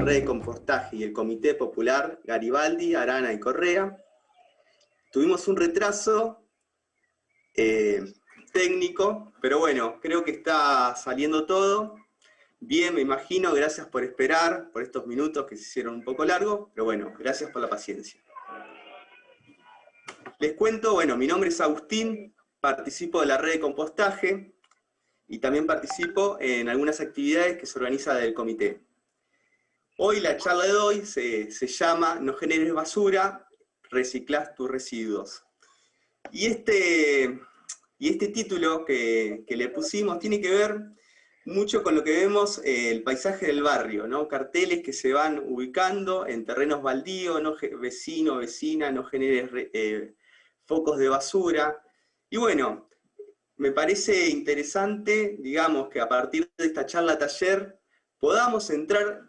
red de compostaje y el Comité Popular Garibaldi, Arana y Correa. Tuvimos un retraso técnico, pero bueno, creo que está saliendo todo. Bien, me imagino, gracias por esperar, por estos minutos que se hicieron un poco largos, pero bueno, gracias por la paciencia. Les cuento, bueno, mi nombre es Agustín, participo de la red de compostaje y también participo en algunas actividades que se organiza del comité. Hoy la charla de hoy se llama No generes basura, reciclás tus residuos. Y este título que le pusimos tiene que ver mucho con lo que vemos el paisaje del barrio, ¿no? Carteles que se van ubicando en terrenos baldíos, no, vecino, vecina, no generes focos de basura. Y bueno, me parece interesante, digamos, que a partir de esta charla taller podamos entrar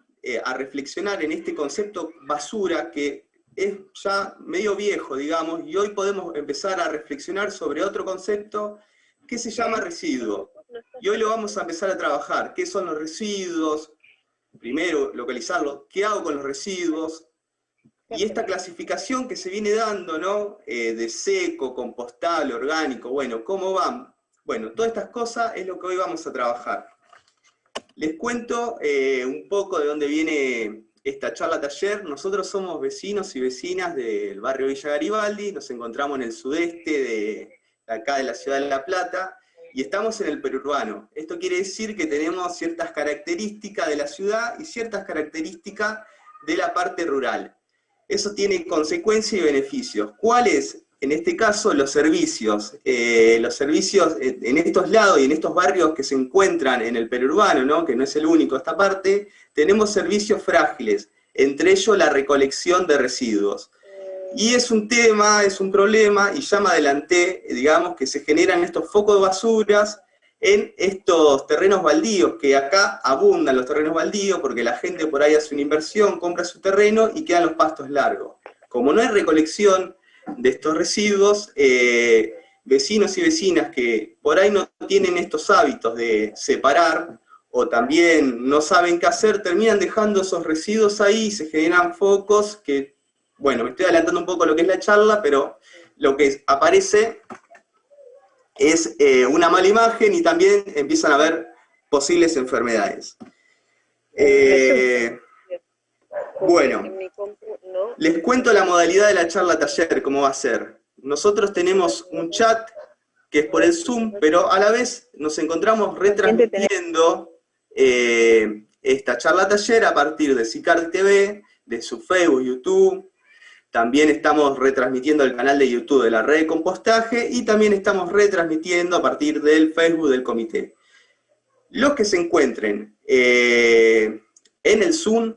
a reflexionar en este concepto basura que es ya medio viejo, digamos, y hoy podemos empezar a reflexionar sobre otro concepto que se llama residuo. Y hoy lo vamos a empezar a trabajar. ¿Qué son los residuos? Primero, localizarlos. ¿Qué hago con los residuos? Y esta clasificación que se viene dando, ¿no? De seco, compostable, orgánico, bueno, ¿cómo van? Bueno, todas estas cosas es lo que hoy vamos a trabajar. Les cuento un poco de dónde viene esta charla taller. Nosotros somos vecinos y vecinas del barrio Villa Garibaldi, nos encontramos en el sudeste de acá de la ciudad de La Plata, y estamos en el perurbano. Esto quiere decir que tenemos ciertas características de la ciudad y ciertas características de la parte rural. Eso tiene consecuencias y beneficios. ¿Cuáles? En este caso, los servicios. Los servicios en estos lados y en estos barrios que se encuentran en el perurbano, ¿no? Que no es el único esta parte, tenemos servicios frágiles, entre ellos la recolección de residuos. Y es un tema, es un problema, y ya me adelanté, digamos, que se generan estos focos de basuras en estos terrenos baldíos, que acá abundan los terrenos baldíos, porque la gente por ahí hace una inversión, compra su terreno y quedan los pastos largos. Como no hay recolección de estos residuos, vecinos y vecinas que por ahí no tienen estos hábitos de separar, o también no saben qué hacer, terminan dejando esos residuos ahí y se generan focos que, bueno, me estoy adelantando un poco lo que es la charla, pero lo que aparece es una mala imagen y también empiezan a haber posibles enfermedades. Bueno, les cuento la modalidad de la charla taller, cómo va a ser. Nosotros tenemos un chat que es por el Zoom, pero a la vez nos encontramos retransmitiendo esta charla taller a partir de Sicardi TV, de su Facebook, YouTube. También estamos retransmitiendo el canal de YouTube de la red de compostaje y también estamos retransmitiendo a partir del Facebook del comité. Los que se encuentren en el Zoom,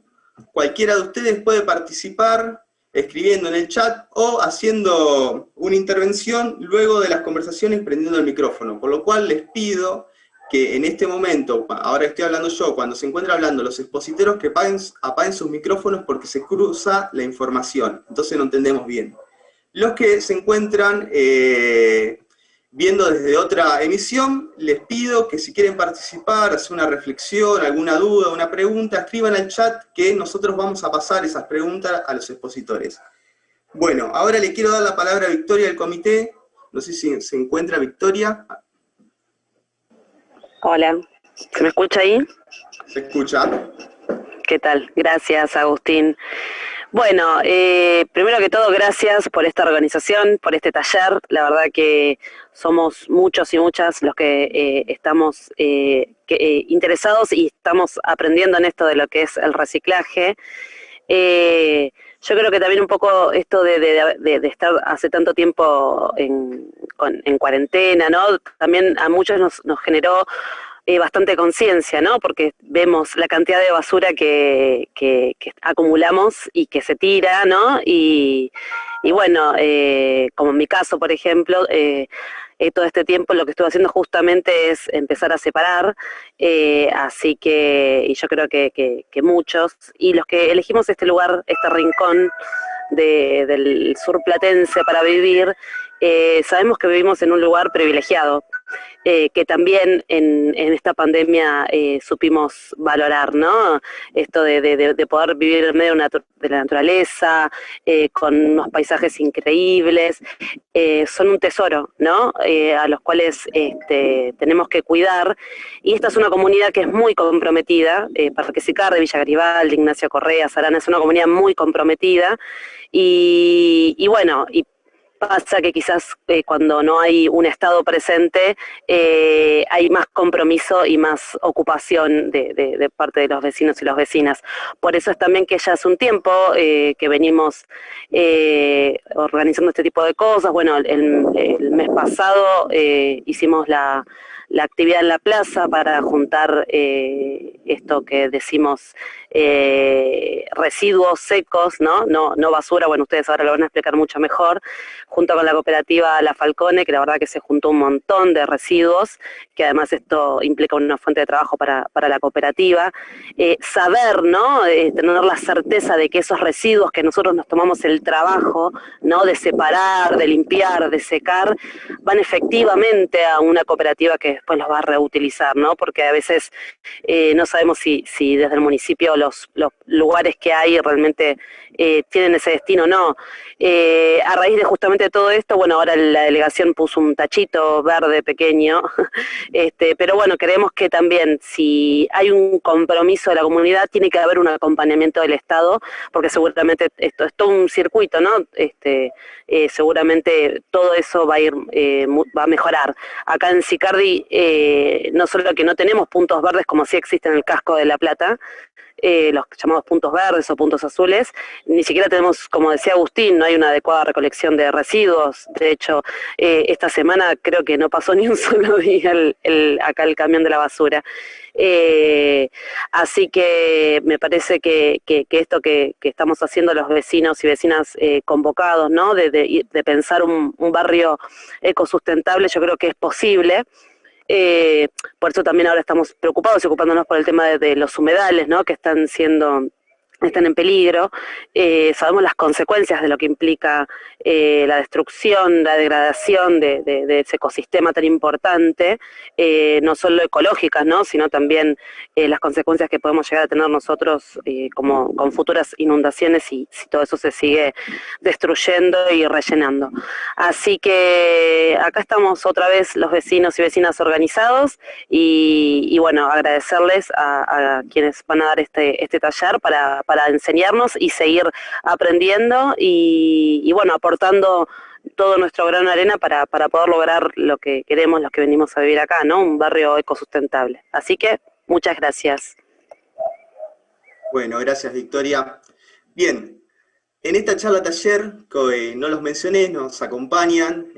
cualquiera de ustedes puede participar escribiendo en el chat o haciendo una intervención luego de las conversaciones prendiendo el micrófono, por lo cual les pido que en este momento, ahora estoy hablando yo, cuando se encuentran hablando los expositores, que apaguen sus micrófonos porque se cruza la información, entonces no entendemos bien. Los que se encuentran viendo desde otra emisión, les pido que si quieren participar, hacer una reflexión, alguna duda, una pregunta, escriban al chat que nosotros vamos a pasar esas preguntas a los expositores. Bueno, ahora le quiero dar la palabra a Victoria del comité, no sé si se encuentra Victoria. Hola, ¿se me escucha ahí? Se escucha. ¿Qué tal? Gracias, Agustín. Bueno, primero que todo, gracias por esta organización, por este taller. La verdad que somos muchos y muchas los que estamos interesados y estamos aprendiendo en esto de lo que es el reciclaje. Yo creo que también un poco esto de estar hace tanto tiempo en cuarentena, ¿no? También a muchos nos generó bastante conciencia, ¿no? Porque vemos la cantidad de basura que acumulamos y que se tira, ¿no? Y bueno, como en mi caso, por ejemplo, todo este tiempo lo que estuve haciendo justamente es empezar a separar, así que, y yo creo que muchos, y los que elegimos este lugar, este rincón del sur platense para vivir, sabemos que vivimos en un lugar privilegiado, que también en esta pandemia supimos valorar, ¿no? Esto de poder vivir en medio de la naturaleza, con unos paisajes increíbles, son un tesoro, ¿no? A los cuales tenemos que cuidar, y esta es una comunidad que es muy comprometida, Parque Sicardi, Villa Garibaldi, Ignacio Correa, Sarana, es una comunidad muy comprometida, y bueno, y pasa que quizás cuando no hay un Estado presente hay más compromiso y más ocupación de parte de los vecinos y las vecinas. Por eso es también que ya hace un tiempo que venimos organizando este tipo de cosas. Bueno, el mes pasado hicimos la actividad en la plaza para juntar esto que decimos residuos secos, ¿no? No basura, bueno, ustedes ahora lo van a explicar mucho mejor, junto con la cooperativa La Falcone, que la verdad que se juntó un montón de residuos, que además esto implica una fuente de trabajo para la cooperativa. Saber, ¿no? Tener la certeza de que esos residuos que nosotros nos tomamos el trabajo, ¿no? De separar, de limpiar, de secar, van efectivamente a una cooperativa que después los va a reutilizar, ¿no? Porque a veces no sabemos si desde el municipio los lugares que hay realmente tienen ese destino o no. A raíz de justamente todo esto, bueno, ahora la delegación puso un tachito verde pequeño, pero bueno, creemos que también si hay un compromiso de la comunidad, tiene que haber un acompañamiento del Estado, porque seguramente esto es todo un circuito, ¿no? Seguramente todo eso va a mejorar. Acá en Sicardi, no solo que no tenemos puntos verdes como sí existen en el casco de La Plata, los llamados puntos verdes o puntos azules, ni siquiera tenemos, como decía Agustín, no hay una adecuada recolección de residuos. De hecho, esta semana creo que no pasó ni un solo día acá el camión de la basura. Así que me parece que esto que estamos haciendo los vecinos y vecinas convocados, ¿no? de pensar un barrio ecosustentable, yo creo que es posible. Por eso también ahora estamos preocupados y ocupándonos por el tema de los humedales, ¿no? Que están en peligro. Sabemos las consecuencias de lo que implica la destrucción, la degradación de ese ecosistema tan importante, no solo ecológicas, ¿no? Sino también las consecuencias que podemos llegar a tener nosotros como con futuras inundaciones si todo eso se sigue destruyendo y rellenando. Así que acá estamos otra vez los vecinos y vecinas organizados y bueno, agradecerles a quienes van a dar este taller para enseñarnos y seguir aprendiendo y bueno, aportando todo nuestro grano de arena para poder lograr lo que queremos, los que venimos a vivir acá, ¿no? Un barrio ecosustentable. Así que, muchas gracias. Bueno, gracias, Victoria. Bien, en esta charla taller, que no los mencioné, nos acompañan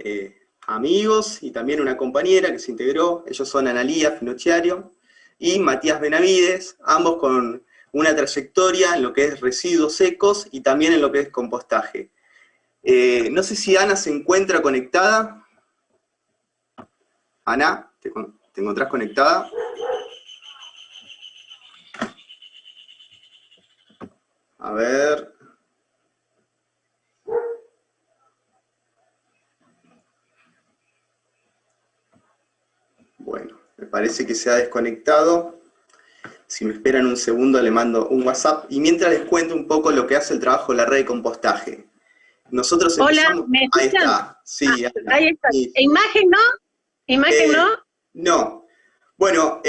amigos y también una compañera que se integró. Ellos son Analía Finocchiario y Matías Benavides, ambos con una trayectoria en lo que es residuos secos y también en lo que es compostaje. No sé si Ana se encuentra conectada. Ana, ¿te encontrás conectada? A ver. Bueno, me parece que se ha desconectado. Si me esperan un segundo, le mando un WhatsApp. Y mientras les cuento un poco lo que hace el trabajo de la red de compostaje. Nosotros empezamos... Hola, ¿me escuchan? Ahí está, sí. Ahí está. ¿Imagen no? ¿Imagen no? No. Bueno,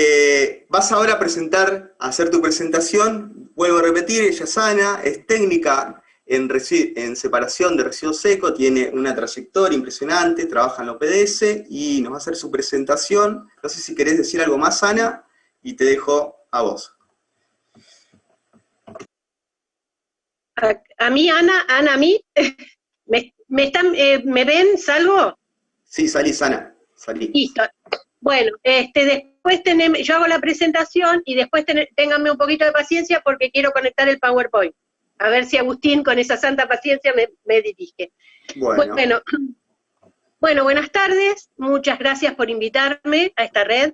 vas ahora a hacer tu presentación. Vuelvo a repetir, ella es Ana, es técnica en separación de residuos secos, tiene una trayectoria impresionante, trabaja en la OPDS y nos va a hacer su presentación. No sé si querés decir algo más, Ana, y te dejo a vos. A mí, Ana, a mí, ¿me ven? ¿Salgo? Sí, salís, Ana, salí. Listo. Bueno, después yo hago la presentación y después ténganme un poquito de paciencia porque quiero conectar el PowerPoint. A ver si Agustín con esa santa paciencia me dirige. Bueno, buenas tardes, muchas gracias por invitarme a esta red.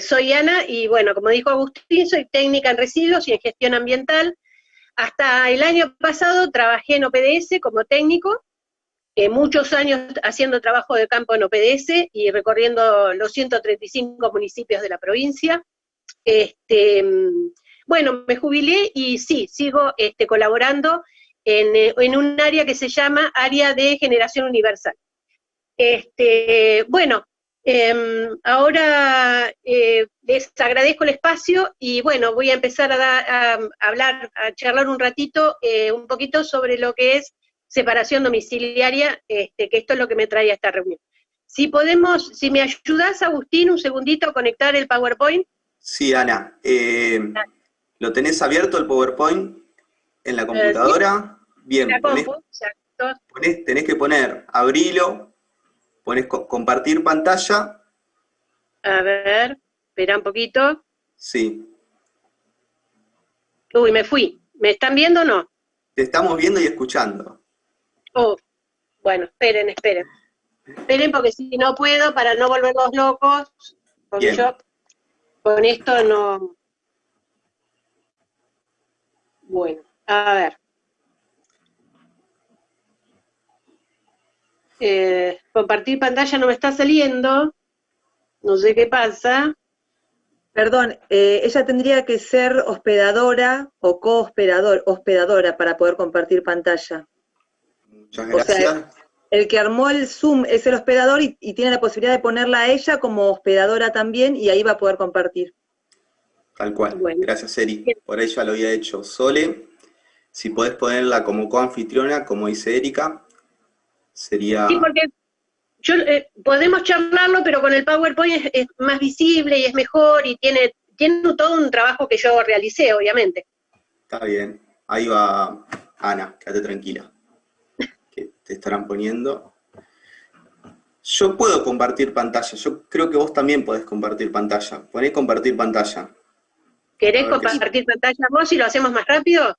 Soy Ana y bueno, como dijo Agustín, soy técnica en residuos y en gestión ambiental. Hasta el año pasado trabajé en OPDS como técnico, muchos años haciendo trabajo de campo en OPDS y recorriendo los 135 municipios de la provincia. Bueno, me jubilé y sí, sigo colaborando en un área que se llama Área de Generación Universal. Bueno, ahora les agradezco el espacio y bueno, voy a empezar a hablar, a charlar un ratito, un poquito sobre lo que es separación domiciliaria, que esto es lo que me trae a esta reunión. Si me ayudas, Agustín, un segundito a conectar el PowerPoint. Sí, Ana. ¿Lo tenés abierto el PowerPoint en la computadora? Sí. Bien, tenés que poner, abrilo, pones compartir pantalla. A ver, espera un poquito. Sí. Uy, me fui. ¿Me están viendo o no? Te estamos viendo y escuchando. Oh, bueno, esperen. Esperen porque si no puedo, para no volverlos locos, porque Bien. yo con esto no... Bueno, a ver. Compartir pantalla no me está saliendo, no sé qué pasa. Perdón, ella tendría que ser hospedadora o hospedadora para poder compartir pantalla. Muchas gracias. O sea, el que armó el Zoom es el hospedador y tiene la posibilidad de ponerla a ella como hospedadora también y ahí va a poder compartir. Tal cual. Bueno. Gracias, Eri. Por ahí ya lo había hecho Sole. Si podés ponerla como coanfitriona, como dice Erika, sería... Sí, porque podemos charlarlo, pero con el PowerPoint es más visible y es mejor y tiene todo un trabajo que yo realicé, obviamente. Está bien. Ahí va Ana, quédate tranquila. Que te estarán poniendo. Yo puedo compartir pantalla. Yo creo que vos también podés compartir pantalla. Poné compartir pantalla. ¿Querés compartir pantalla vos y lo hacemos más rápido?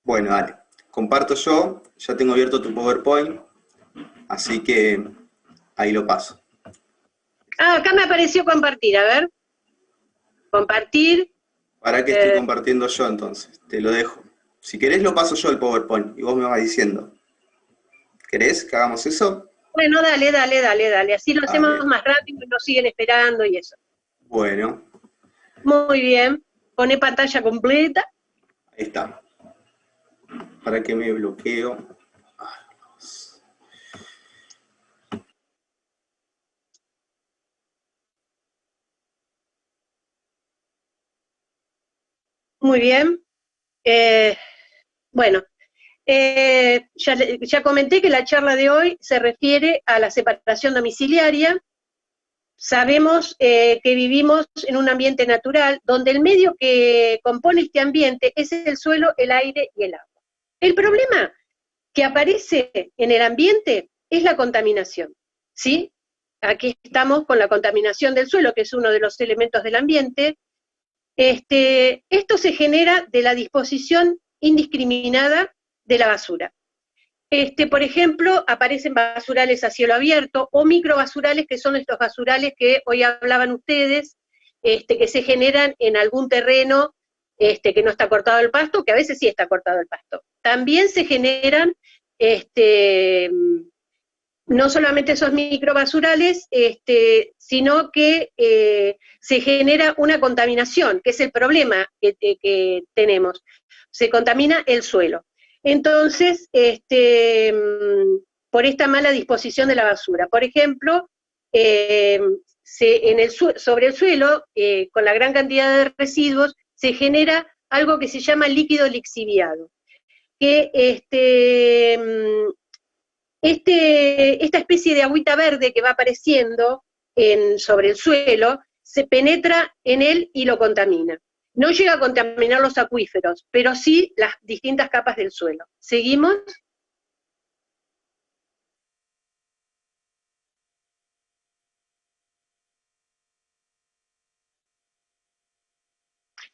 Bueno, dale. Comparto yo. Ya tengo abierto tu PowerPoint. Así que ahí lo paso. Ah, acá me apareció compartir, a ver. Compartir. ¿Para qué estoy compartiendo yo entonces? Te lo dejo. Si querés lo paso yo el PowerPoint y vos me vas diciendo. ¿Querés que hagamos eso? Bueno, dale. Así lo hacemos más rápido y nos siguen esperando y eso. Bueno. Muy bien. Poné pantalla completa. Ahí está. ¿Para qué me bloqueo? Muy bien. Bueno, ya comenté que la charla de hoy se refiere a la separación domiciliaria. Sabemos que vivimos en un ambiente natural, donde el medio que compone este ambiente es el suelo, el aire y el agua. El problema que aparece en el ambiente es la contaminación, ¿sí? Aquí estamos con la contaminación del suelo, que es uno de los elementos del ambiente. Esto se genera de la disposición indiscriminada de la basura. Por ejemplo, aparecen basurales a cielo abierto o microbasurales, que son estos basurales que hoy hablaban ustedes, que se generan en algún terreno que no está cortado el pasto, que a veces sí está cortado el pasto. También se generan no solamente esos microbasurales, sino que se genera una contaminación, que es el problema que tenemos. Se contamina el suelo. Entonces, por esta mala disposición de la basura. Por ejemplo, sobre el suelo, con la gran cantidad de residuos, se genera algo que se llama líquido lixiviado, que esta especie de agüita verde que va apareciendo sobre el suelo, se penetra en él y lo contamina. No llega a contaminar los acuíferos, pero sí las distintas capas del suelo. ¿Seguimos?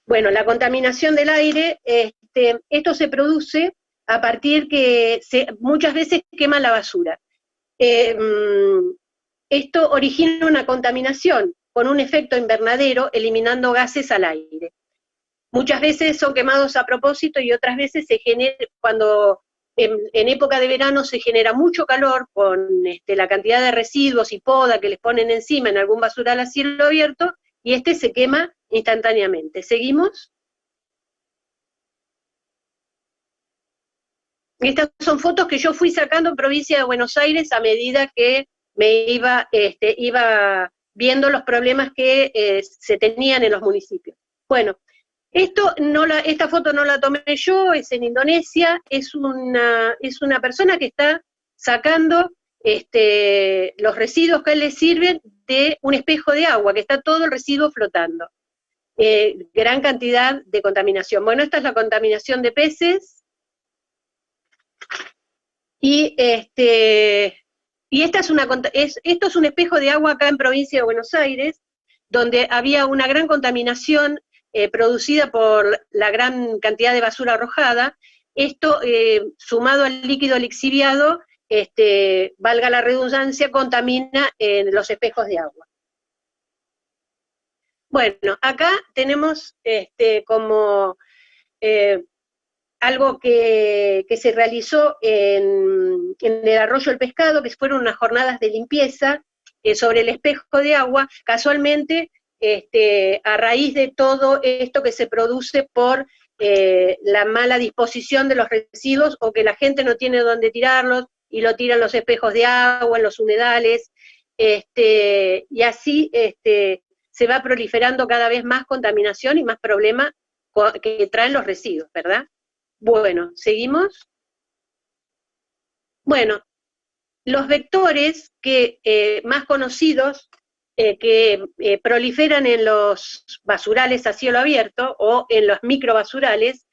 Bueno, la contaminación del aire, esto se produce a partir que muchas veces queman la basura. Esto origina una contaminación con un efecto invernadero, eliminando gases al aire. Muchas veces son quemados a propósito y otras veces se genera, cuando en época de verano se genera mucho calor con la cantidad de residuos y poda que les ponen encima en algún basural a cielo abierto, y se quema instantáneamente. ¿Seguimos? Estas son fotos que yo fui sacando en provincia de Buenos Aires a medida que me iba viendo los problemas que se tenían en los municipios. Bueno, esta foto no la tomé yo, es en Indonesia, es una persona que está sacando los residuos que le sirven de un espejo de agua, que está todo el residuo flotando. Gran cantidad de contaminación. Bueno, esta es la contaminación de peces, y esto es un espejo de agua acá en provincia de Buenos Aires, donde había una gran contaminación producida por la gran cantidad de basura arrojada. Esto, sumado al líquido lixiviado, valga la redundancia, contamina los espejos de agua. Bueno, acá tenemos como algo que se realizó en el Arroyo El Pescado, que fueron unas jornadas de limpieza sobre el espejo de agua, casualmente a raíz de todo esto que se produce por la mala disposición de los residuos, o que la gente no tiene dónde tirarlos, y lo tiran en los espejos de agua, en los humedales, y así se va proliferando cada vez más contaminación y más problemas que traen los residuos, ¿verdad? Bueno, ¿seguimos? Bueno, los vectores más conocidos que proliferan en los basurales a cielo abierto o en los microbasurales,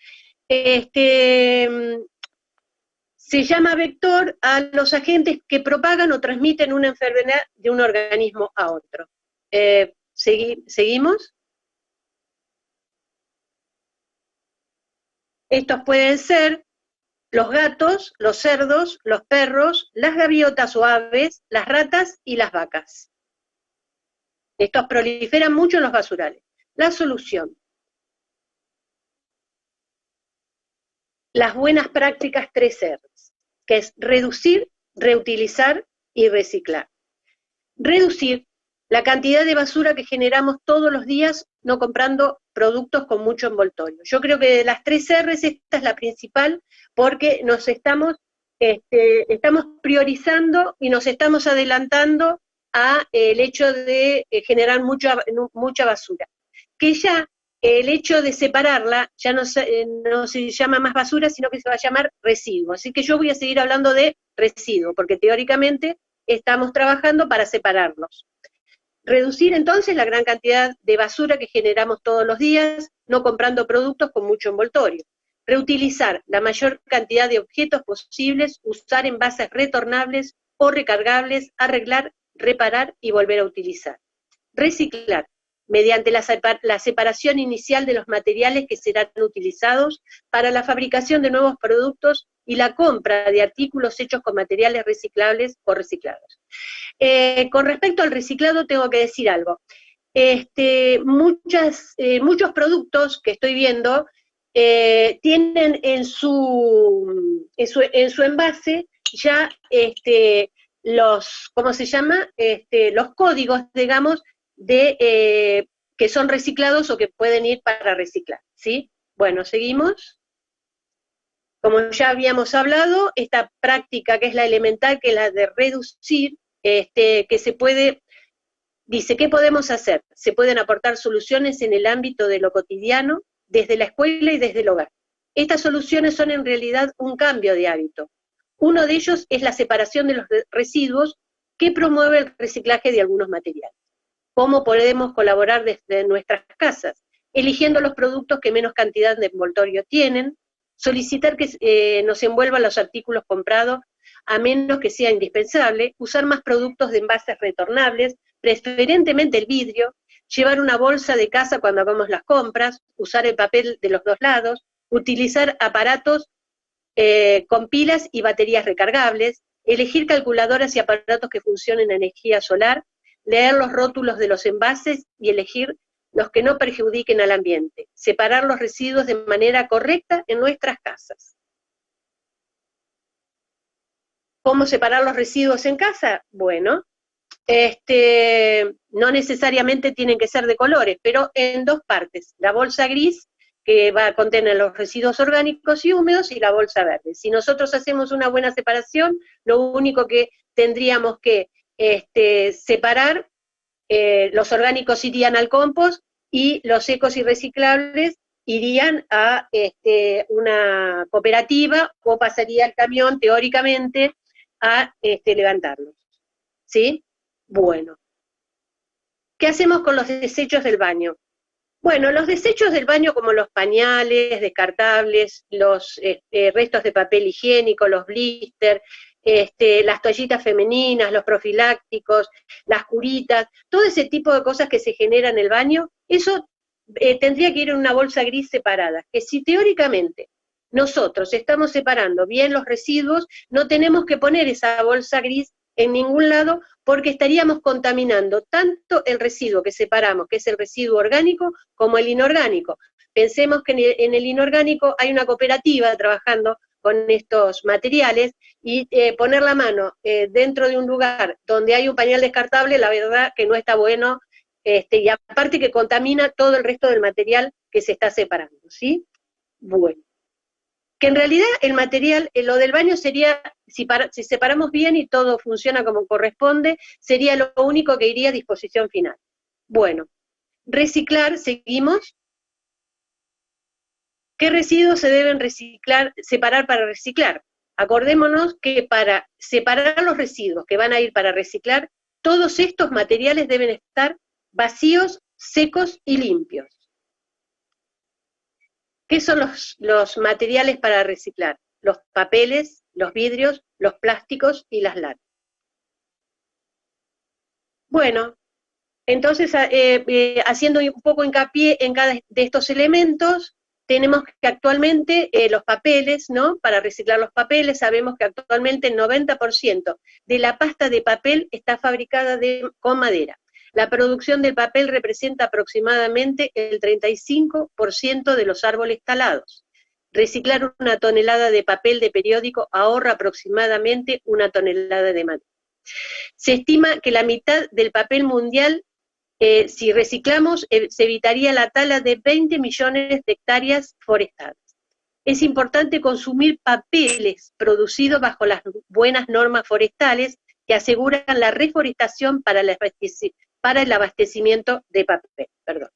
se llama vector a los agentes que propagan o transmiten una enfermedad de un organismo a otro. ¿Seguimos? Estos pueden ser los gatos, los cerdos, los perros, las gaviotas o aves, las ratas y las vacas. Estos proliferan mucho en los basurales. La solución: las buenas prácticas 3 R's, que es reducir, reutilizar y reciclar. Reducir la cantidad de basura que generamos todos los días no comprando productos con mucho envoltorio. Yo creo que de las 3 R's esta es la principal, porque nos estamos priorizando y nos estamos adelantando a el hecho de generar mucha basura. Que ya el hecho de separarla ya no se llama más basura, sino que se va a llamar residuo. Así que yo voy a seguir hablando de residuo, porque teóricamente estamos trabajando para separarlos. Reducir entonces la gran cantidad de basura que generamos todos los días, no comprando productos con mucho envoltorio. Reutilizar la mayor cantidad de objetos posibles, usar envases retornables o recargables, arreglar, reparar y volver a utilizar. Reciclar, mediante la separación inicial de los materiales que serán utilizados para la fabricación de nuevos productos y la compra de artículos hechos con materiales reciclables o reciclados. Con respecto al reciclado tengo que decir algo. Muchos productos que estoy viendo tienen en su envase ya ¿cómo se llama? Los códigos, digamos, que son reciclados o que pueden ir para reciclar, ¿sí? Bueno, seguimos. Como ya habíamos hablado, esta práctica que es la elemental, que es la de reducir, que se puede, dice, ¿qué podemos hacer? Se pueden aportar soluciones en el ámbito de lo cotidiano, desde la escuela y desde el hogar. Estas soluciones son en realidad un cambio de hábito. Uno de ellos es la separación de los residuos, que promueve el reciclaje de algunos materiales. ¿Cómo podemos colaborar desde nuestras casas? Eligiendo los productos que menos cantidad de envoltorio tienen, solicitar que nos envuelvan los artículos comprados a menos que sea indispensable, usar más productos de envases retornables, preferentemente el vidrio, llevar una bolsa de casa cuando hagamos las compras, usar el papel de los 2 lados, utilizar aparatos con pilas y baterías recargables, elegir calculadoras y aparatos que funcionen en energía solar, leer los rótulos de los envases y elegir los que no perjudiquen al ambiente, separar los residuos de manera correcta en nuestras casas. ¿Cómo separar los residuos en casa? Bueno, no necesariamente tienen que ser de colores, pero en dos partes. La bolsa gris, que va a contener los residuos orgánicos y húmedos, y la bolsa verde. Si nosotros hacemos una buena separación, lo único que tendríamos que separar, los orgánicos irían al compost y los secos y reciclables irían a una cooperativa o pasaría el camión, teóricamente, a levantarlos. ¿Sí? Bueno. ¿Qué hacemos con los desechos del baño? Bueno, los desechos del baño, como los pañales descartables, los restos de papel higiénico, los blister, las toallitas femeninas, los profilácticos, las curitas, todo ese tipo de cosas que se generan en el baño, eso tendría que ir en una bolsa gris separada, que si teóricamente nosotros estamos separando bien los residuos, no tenemos que poner esa bolsa gris en ningún lado, porque estaríamos contaminando tanto el residuo que separamos, que es el residuo orgánico, como el inorgánico. Pensemos que en el inorgánico hay una cooperativa trabajando con estos materiales, y poner la mano dentro de un lugar donde hay un pañal descartable, la verdad que no está bueno, y aparte que contamina todo el resto del material que se está separando, ¿sí? Bueno. Que en realidad el material, lo del baño sería, si separamos bien y todo funciona como corresponde, sería lo único que iría a disposición final. Bueno, reciclar, seguimos. ¿Qué residuos se deben separar para reciclar? Acordémonos que para separar los residuos que van a ir para reciclar, todos estos materiales deben estar vacíos, secos y limpios. ¿Qué son los materiales para reciclar? Los papeles, los vidrios, los plásticos y las latas. Bueno, entonces, haciendo un poco hincapié en cada de estos elementos, tenemos que actualmente los papeles, ¿no? Para reciclar los papeles, sabemos que actualmente el 90% de la pasta de papel está fabricada con madera. La producción del papel representa aproximadamente el 35% de los árboles talados. Reciclar una tonelada de papel de periódico ahorra aproximadamente una tonelada de madera. Se estima que la mitad del papel mundial, si reciclamos, se evitaría la tala de 20 millones de hectáreas forestales. Es importante consumir papeles producidos bajo las buenas normas forestales que aseguran la reforestación para el abastecimiento de papel. Perdón.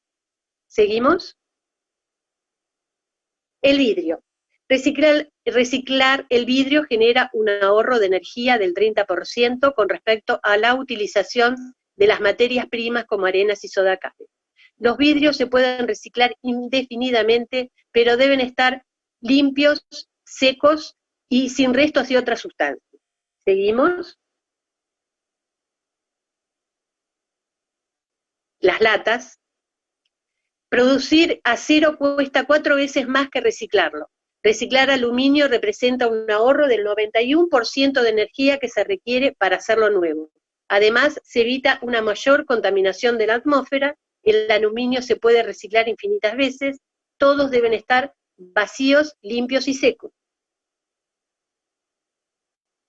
¿Seguimos? El vidrio. Reciclar el vidrio genera un ahorro de energía del 30% con respecto a la utilización de las materias primas como arenas y soda cáustica. Los vidrios se pueden reciclar indefinidamente, pero deben estar limpios, secos y sin restos de otras sustancias. ¿Seguimos? Las latas. Producir acero cuesta 4 veces más que reciclarlo. Reciclar aluminio representa un ahorro del 91% de energía que se requiere para hacerlo nuevo. Además, se evita una mayor contaminación de la atmósfera, el aluminio se puede reciclar infinitas veces, todos deben estar vacíos, limpios y secos.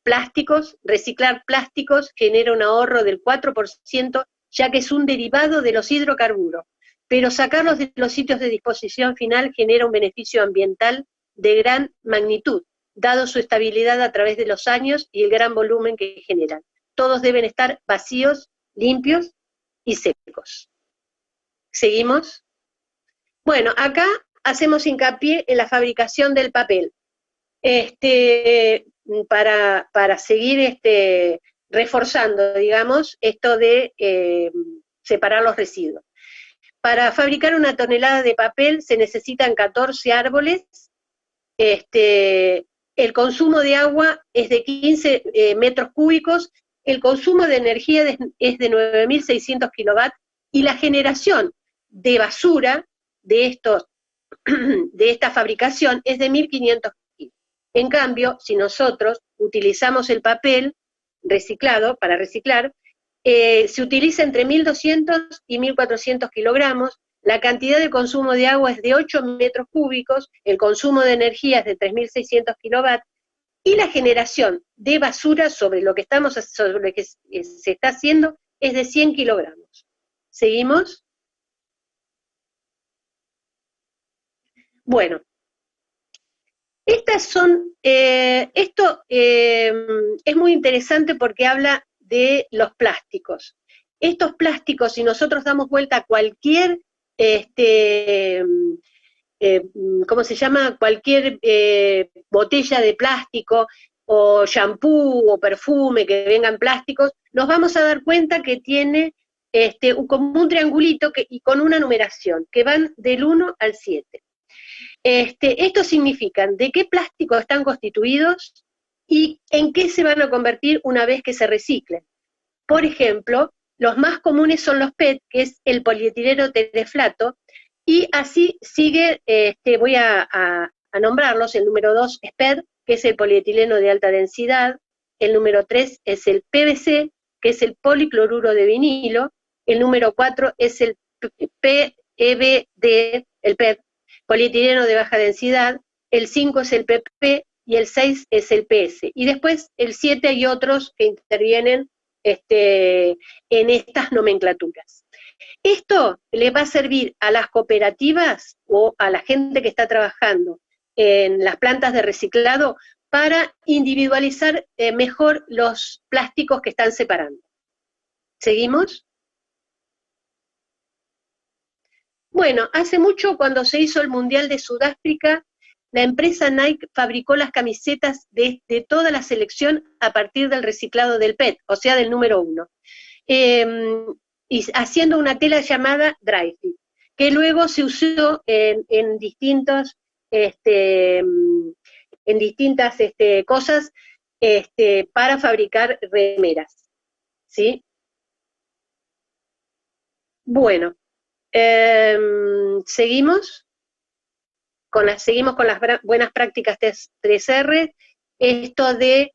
Plásticos, reciclar plásticos genera un ahorro del 4%, ya que es un derivado de los hidrocarburos, pero sacarlos de los sitios de disposición final genera un beneficio ambiental de gran magnitud, dado su estabilidad a través de los años y el gran volumen que generan. Todos deben estar vacíos, limpios y secos. ¿Seguimos? Bueno, acá hacemos hincapié en la fabricación del papel. Para seguir reforzando, digamos, esto de separar los residuos. Para fabricar una tonelada de papel se necesitan 14 árboles. El consumo de agua es de 15 metros cúbicos, el consumo de energía es de 9.600 kilowatts, y la generación de basura de esta fabricación es de 1.500 kilos. En cambio, si nosotros utilizamos el papel reciclado para reciclar, se utiliza entre 1.200 y 1.400 kilogramos, la cantidad de consumo de agua es de 8 metros cúbicos, el consumo de energía es de 3.600 kilowatts, y la generación de basura sobre lo que se está haciendo es de 100 kilogramos. ¿Seguimos? Bueno, esto es muy interesante porque habla de los plásticos. Estos plásticos, si nosotros damos vuelta a cualquier, ¿cómo se llama? Cualquier botella de plástico, o shampoo, o perfume que vengan plásticos, nos vamos a dar cuenta que tiene como un triangulito y con una numeración, que van del 1 al 7. Esto significa de qué plásticos están constituidos y en qué se van a convertir una vez que se reciclen. Por ejemplo, los más comunes son los PET, que es el polietileno tereflato, y así sigue, voy a nombrarlos. El número 2 es PET, que es el polietileno de alta densidad. El número 3 es el PVC, que es el policloruro de vinilo. El número 4 es el PEBD, el PET, polietileno de baja densidad. El 5 es el PP y el 6 es el PS. Y después el 7 hay otros que intervienen en estas nomenclaturas. Esto le va a servir a las cooperativas o a la gente que está trabajando en las plantas de reciclado para individualizar mejor los plásticos que están separando. ¿Seguimos? Bueno, hace mucho, cuando se hizo el Mundial de Sudáfrica, la empresa Nike fabricó las camisetas de toda la selección a partir del reciclado del PET, o sea, del número 1, y haciendo una tela llamada dry fit, que luego se usó en distintas cosas para fabricar remeras, ¿sí? Bueno, seguimos con las buenas prácticas 3R, esto de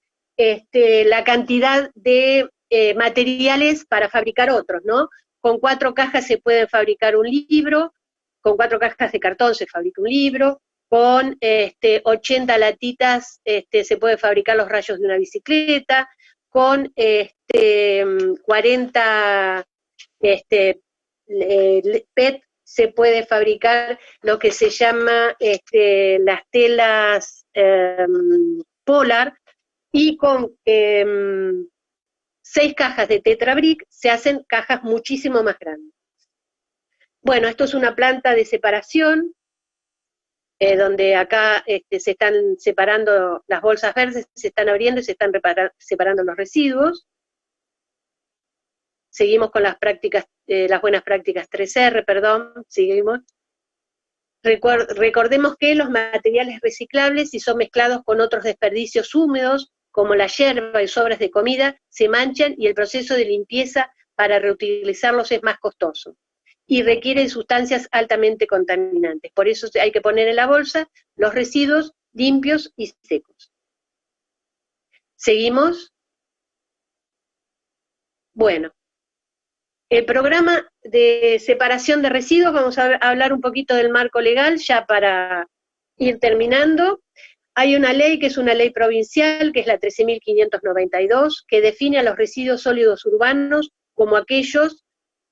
la cantidad de materiales para fabricar otros, ¿no? Con 4 cajas se puede fabricar un libro, con 4 cajas de cartón se fabrica un libro, con 80 latitas se puede fabricar los rayos de una bicicleta, con 40 PET se puede fabricar lo que se llama las telas polar, y con 6 cajas de Tetra Brick se hacen cajas muchísimo más grandes. Bueno, esto es una planta de separación, donde acá se están separando las bolsas verdes, se están abriendo y se están separando los residuos. Seguimos con las buenas prácticas 3R, perdón, seguimos. Recordemos que los materiales reciclables, si son mezclados con otros desperdicios húmedos, como la yerba y sobras de comida, se manchan y el proceso de limpieza para reutilizarlos es más costoso y requieren sustancias altamente contaminantes. Por eso hay que poner en la bolsa los residuos limpios y secos. ¿Seguimos? Bueno, el programa de separación de residuos, vamos a hablar un poquito del marco legal ya para ir terminando. Hay una ley que es una ley provincial, que es la 13.592, que define a los residuos sólidos urbanos como aquellos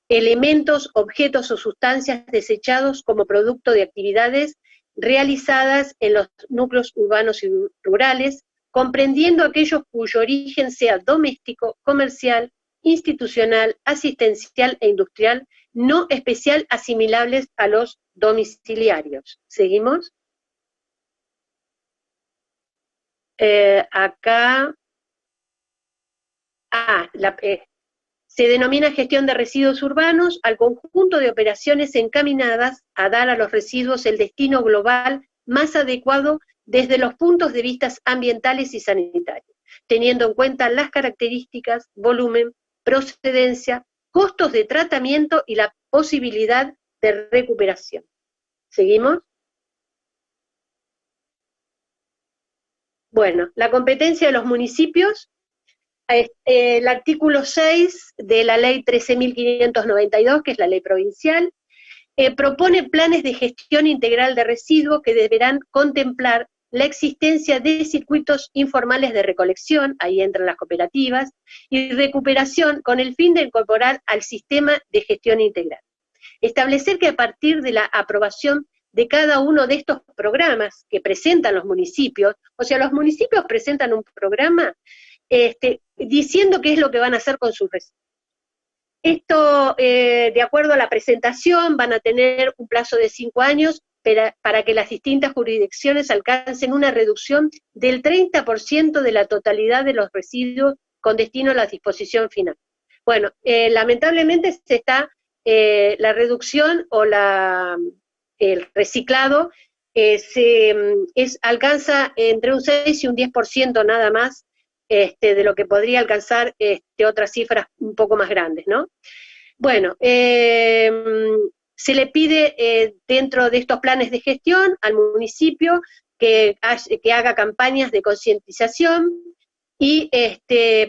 elementos, objetos o sustancias desechados como producto de actividades realizadas en los núcleos urbanos y rurales, comprendiendo aquellos cuyo origen sea doméstico, comercial, institucional, asistencial e industrial, no especial asimilables a los domiciliarios. ¿Seguimos? Acá, se denomina gestión de residuos urbanos al conjunto de operaciones encaminadas a dar a los residuos el destino global más adecuado desde los puntos de vista ambientales y sanitarios, teniendo en cuenta las características, volumen, procedencia, costos de tratamiento y la posibilidad de recuperación. ¿Seguimos? Bueno, la competencia de los municipios, el artículo 6 de la ley 13.592, que es la ley provincial, propone planes de gestión integral de residuos que deberán contemplar la existencia de circuitos informales de recolección, ahí entran las cooperativas, y recuperación con el fin de incorporar al sistema de gestión integral. Establecer que a partir de la aprobación de cada uno de estos programas que presentan los municipios, o sea, los municipios presentan un programa diciendo qué es lo que van a hacer con sus residuos. Esto, de acuerdo a la presentación, van a tener un plazo de 5 años para que las distintas jurisdicciones alcancen una reducción del 30% de la totalidad de los residuos con destino a la disposición final. Bueno, lamentablemente la reducción o el reciclado alcanza entre un 6 y un 10% nada más de lo que podría alcanzar otras cifras un poco más grandes, ¿no? Bueno, se le pide dentro de estos planes de gestión al municipio que haga campañas de concientización y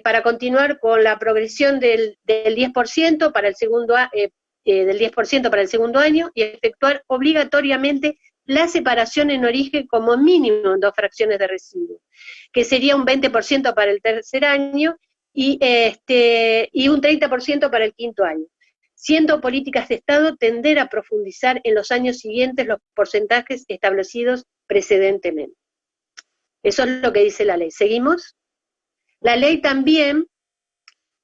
para continuar con la progresión del 10% para el segundo del 10% para el segundo año y efectuar obligatoriamente la separación en origen como mínimo en 2 fracciones de residuos, que sería un 20% para el tercer año y un 30% para el quinto año. Siendo políticas de Estado, tender a profundizar en los años siguientes los porcentajes establecidos precedentemente. Eso es lo que dice la ley. ¿Seguimos? La ley también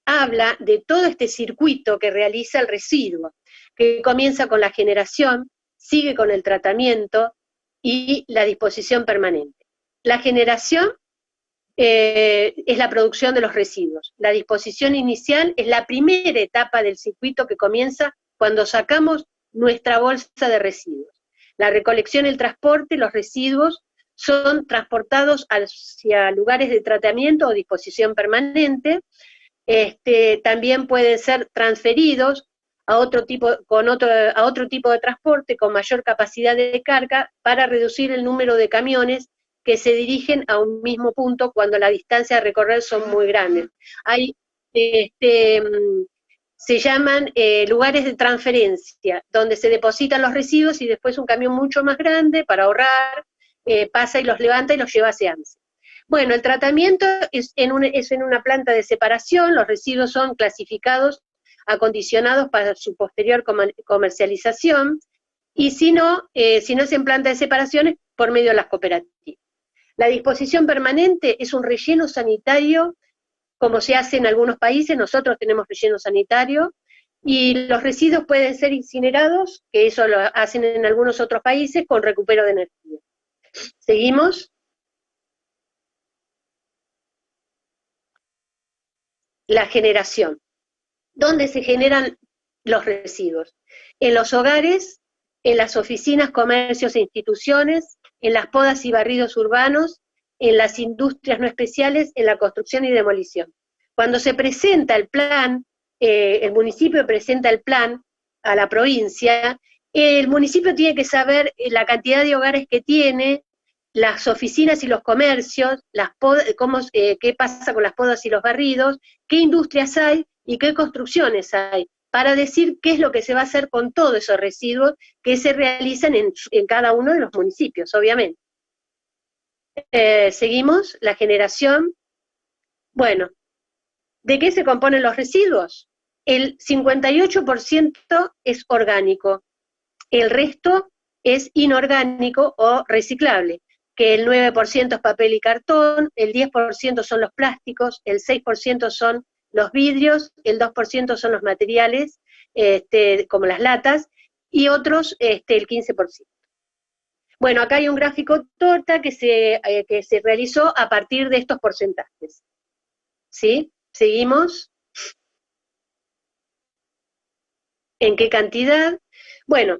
habla de todo este circuito que realiza el residuo, que comienza con la generación, sigue con el tratamiento y la disposición permanente. La generación es la producción de los residuos. La disposición inicial es la primera etapa del circuito que comienza cuando sacamos nuestra bolsa de residuos. La recolección y el transporte, los residuos son transportados hacia lugares de tratamiento o disposición permanente. También pueden ser transferidos a otro tipo de transporte con mayor capacidad de carga para reducir el número de camiones que se dirigen a un mismo punto cuando la distancia a recorrer son muy grandes. Hay, se llaman lugares de transferencia, donde se depositan los residuos y después un camión mucho más grande, para ahorrar, pasa y los levanta y los lleva hacia ANSE. Bueno, el tratamiento es en una planta de separación, los residuos son clasificados, acondicionados para su posterior comercialización, y si no es en planta de separación, es por medio de las cooperativas. La disposición permanente es un relleno sanitario, como se hace en algunos países, nosotros tenemos relleno sanitario, y los residuos pueden ser incinerados, que eso lo hacen en algunos otros países, con recupero de energía. ¿Seguimos? La generación. ¿Dónde se generan los residuos? En los hogares, en las oficinas, comercios e instituciones, en las podas y barridos urbanos, en las industrias no especiales, en la construcción y demolición. Cuando se presenta el plan, el municipio presenta el plan a la provincia, el municipio tiene que saber la cantidad de hogares que tiene, las oficinas y los comercios, qué pasa con las podas y los barridos, qué industrias hay y qué construcciones hay, para decir qué es lo que se va a hacer con todos esos residuos que se realizan en cada uno de los municipios, obviamente. Seguimos, la generación. Bueno, ¿de qué se componen los residuos? El 58% es orgánico, el resto es inorgánico o reciclable, que el 9% es papel y cartón, el 10% son los plásticos, el 6% son los vidrios, el 2% son los materiales, como las latas, y otros el 15%. Bueno, acá hay un gráfico torta que se realizó a partir de estos porcentajes. ¿Sí? ¿Seguimos? ¿En qué cantidad? Bueno,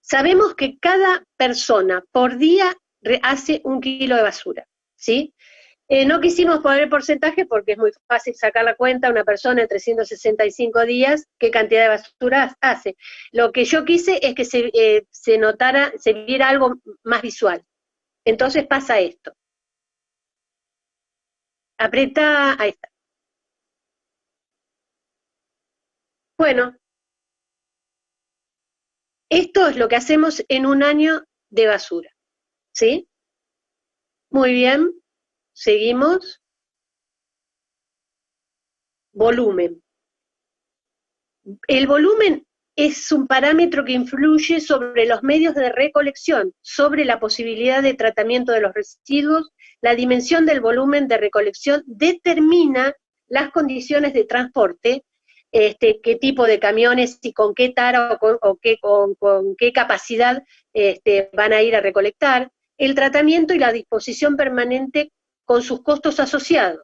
sabemos que cada persona por día hace 1 kilo de basura, ¿sí? No quisimos poner el porcentaje porque es muy fácil sacar la cuenta, una persona en 365 días, qué cantidad de basura hace. Lo que yo quise es que se notara, se viera algo más visual. Entonces pasa esto. Apreta, ahí está. Bueno, esto es lo que hacemos en un año de basura, ¿sí? Muy bien, seguimos. Volumen. El volumen es un parámetro que influye sobre los medios de recolección, sobre la posibilidad de tratamiento de los residuos. La dimensión del volumen de recolección determina las condiciones de transporte, qué tipo de camiones y con qué tara con qué capacidad van a ir a recolectar, el tratamiento y la disposición permanente con sus costos asociados.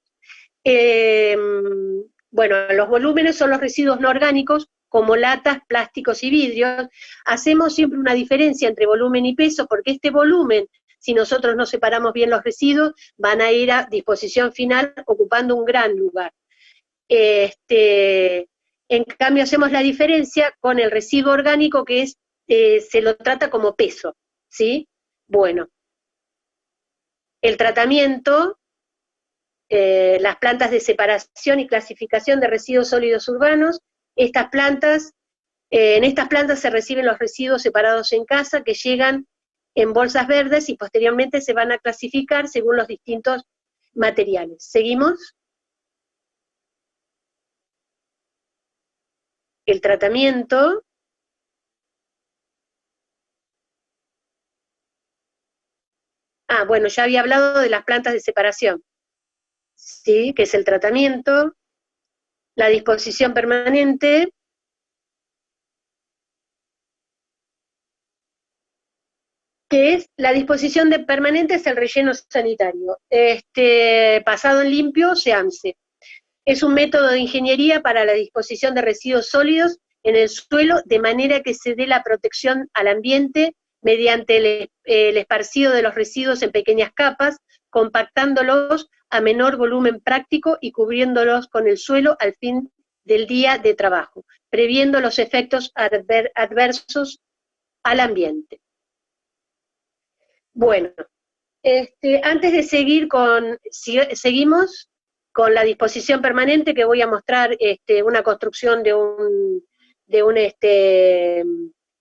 Bueno, los volúmenes son los residuos no orgánicos, como latas, plásticos y vidrios. Hacemos siempre una diferencia entre volumen y peso, porque este volumen, si nosotros no separamos bien los residuos, van a ir a disposición final ocupando un gran lugar. En cambio, hacemos la diferencia con el residuo orgánico, que es, se lo trata como peso, ¿sí? Bueno, el tratamiento, las plantas de separación y clasificación de residuos sólidos urbanos. Estas plantas, en estas plantas se reciben los residuos separados en casa, que llegan en bolsas verdes y posteriormente se van a clasificar según los distintos materiales. ¿Seguimos? El tratamiento. Bueno, ya había hablado de las plantas de separación, ¿sí? Que es el tratamiento, la disposición permanente, que es la disposición de permanente, es el relleno sanitario. Pasado en limpio, SEAMSE. Es un método de ingeniería para la disposición de residuos sólidos en el suelo, de manera que se dé la protección al ambiente mediante el esparcido de los residuos en pequeñas capas, compactándolos a menor volumen práctico y cubriéndolos con el suelo al fin del día de trabajo, previendo los efectos adversos al ambiente. Bueno, antes de seguir seguimos con la disposición permanente, que voy a mostrar una construcción de un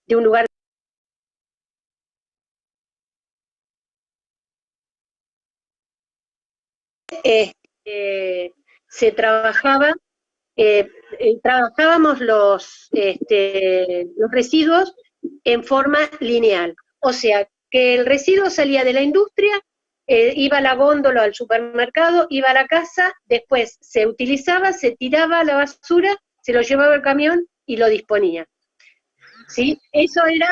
lugar. Se trabajaba, trabajábamos los residuos en forma lineal, o sea, que el residuo salía de la industria, iba a la góndola al supermercado, iba a la casa, después se utilizaba, se tiraba a la basura, se lo llevaba el camión y lo disponía. ¿Sí? Eso era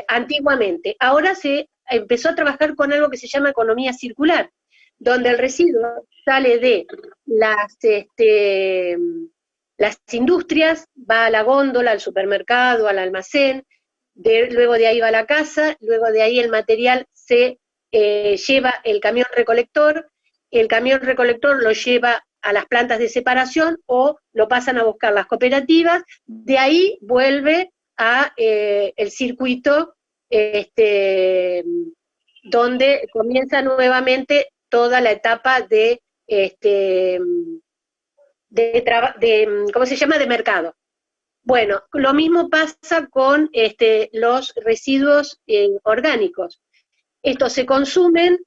antiguamente. Ahora se empezó a trabajar con algo que se llama economía circular, donde el residuo sale de las industrias, va a la góndola, al supermercado, al almacén, luego de ahí va a la casa, luego de ahí el material se lleva el camión recolector lo lleva a las plantas de separación o lo pasan a buscar las cooperativas, de ahí vuelve a el circuito donde comienza nuevamente toda la etapa de ¿cómo se llama?, de mercado. Bueno, lo mismo pasa con los residuos orgánicos. Estos se consumen,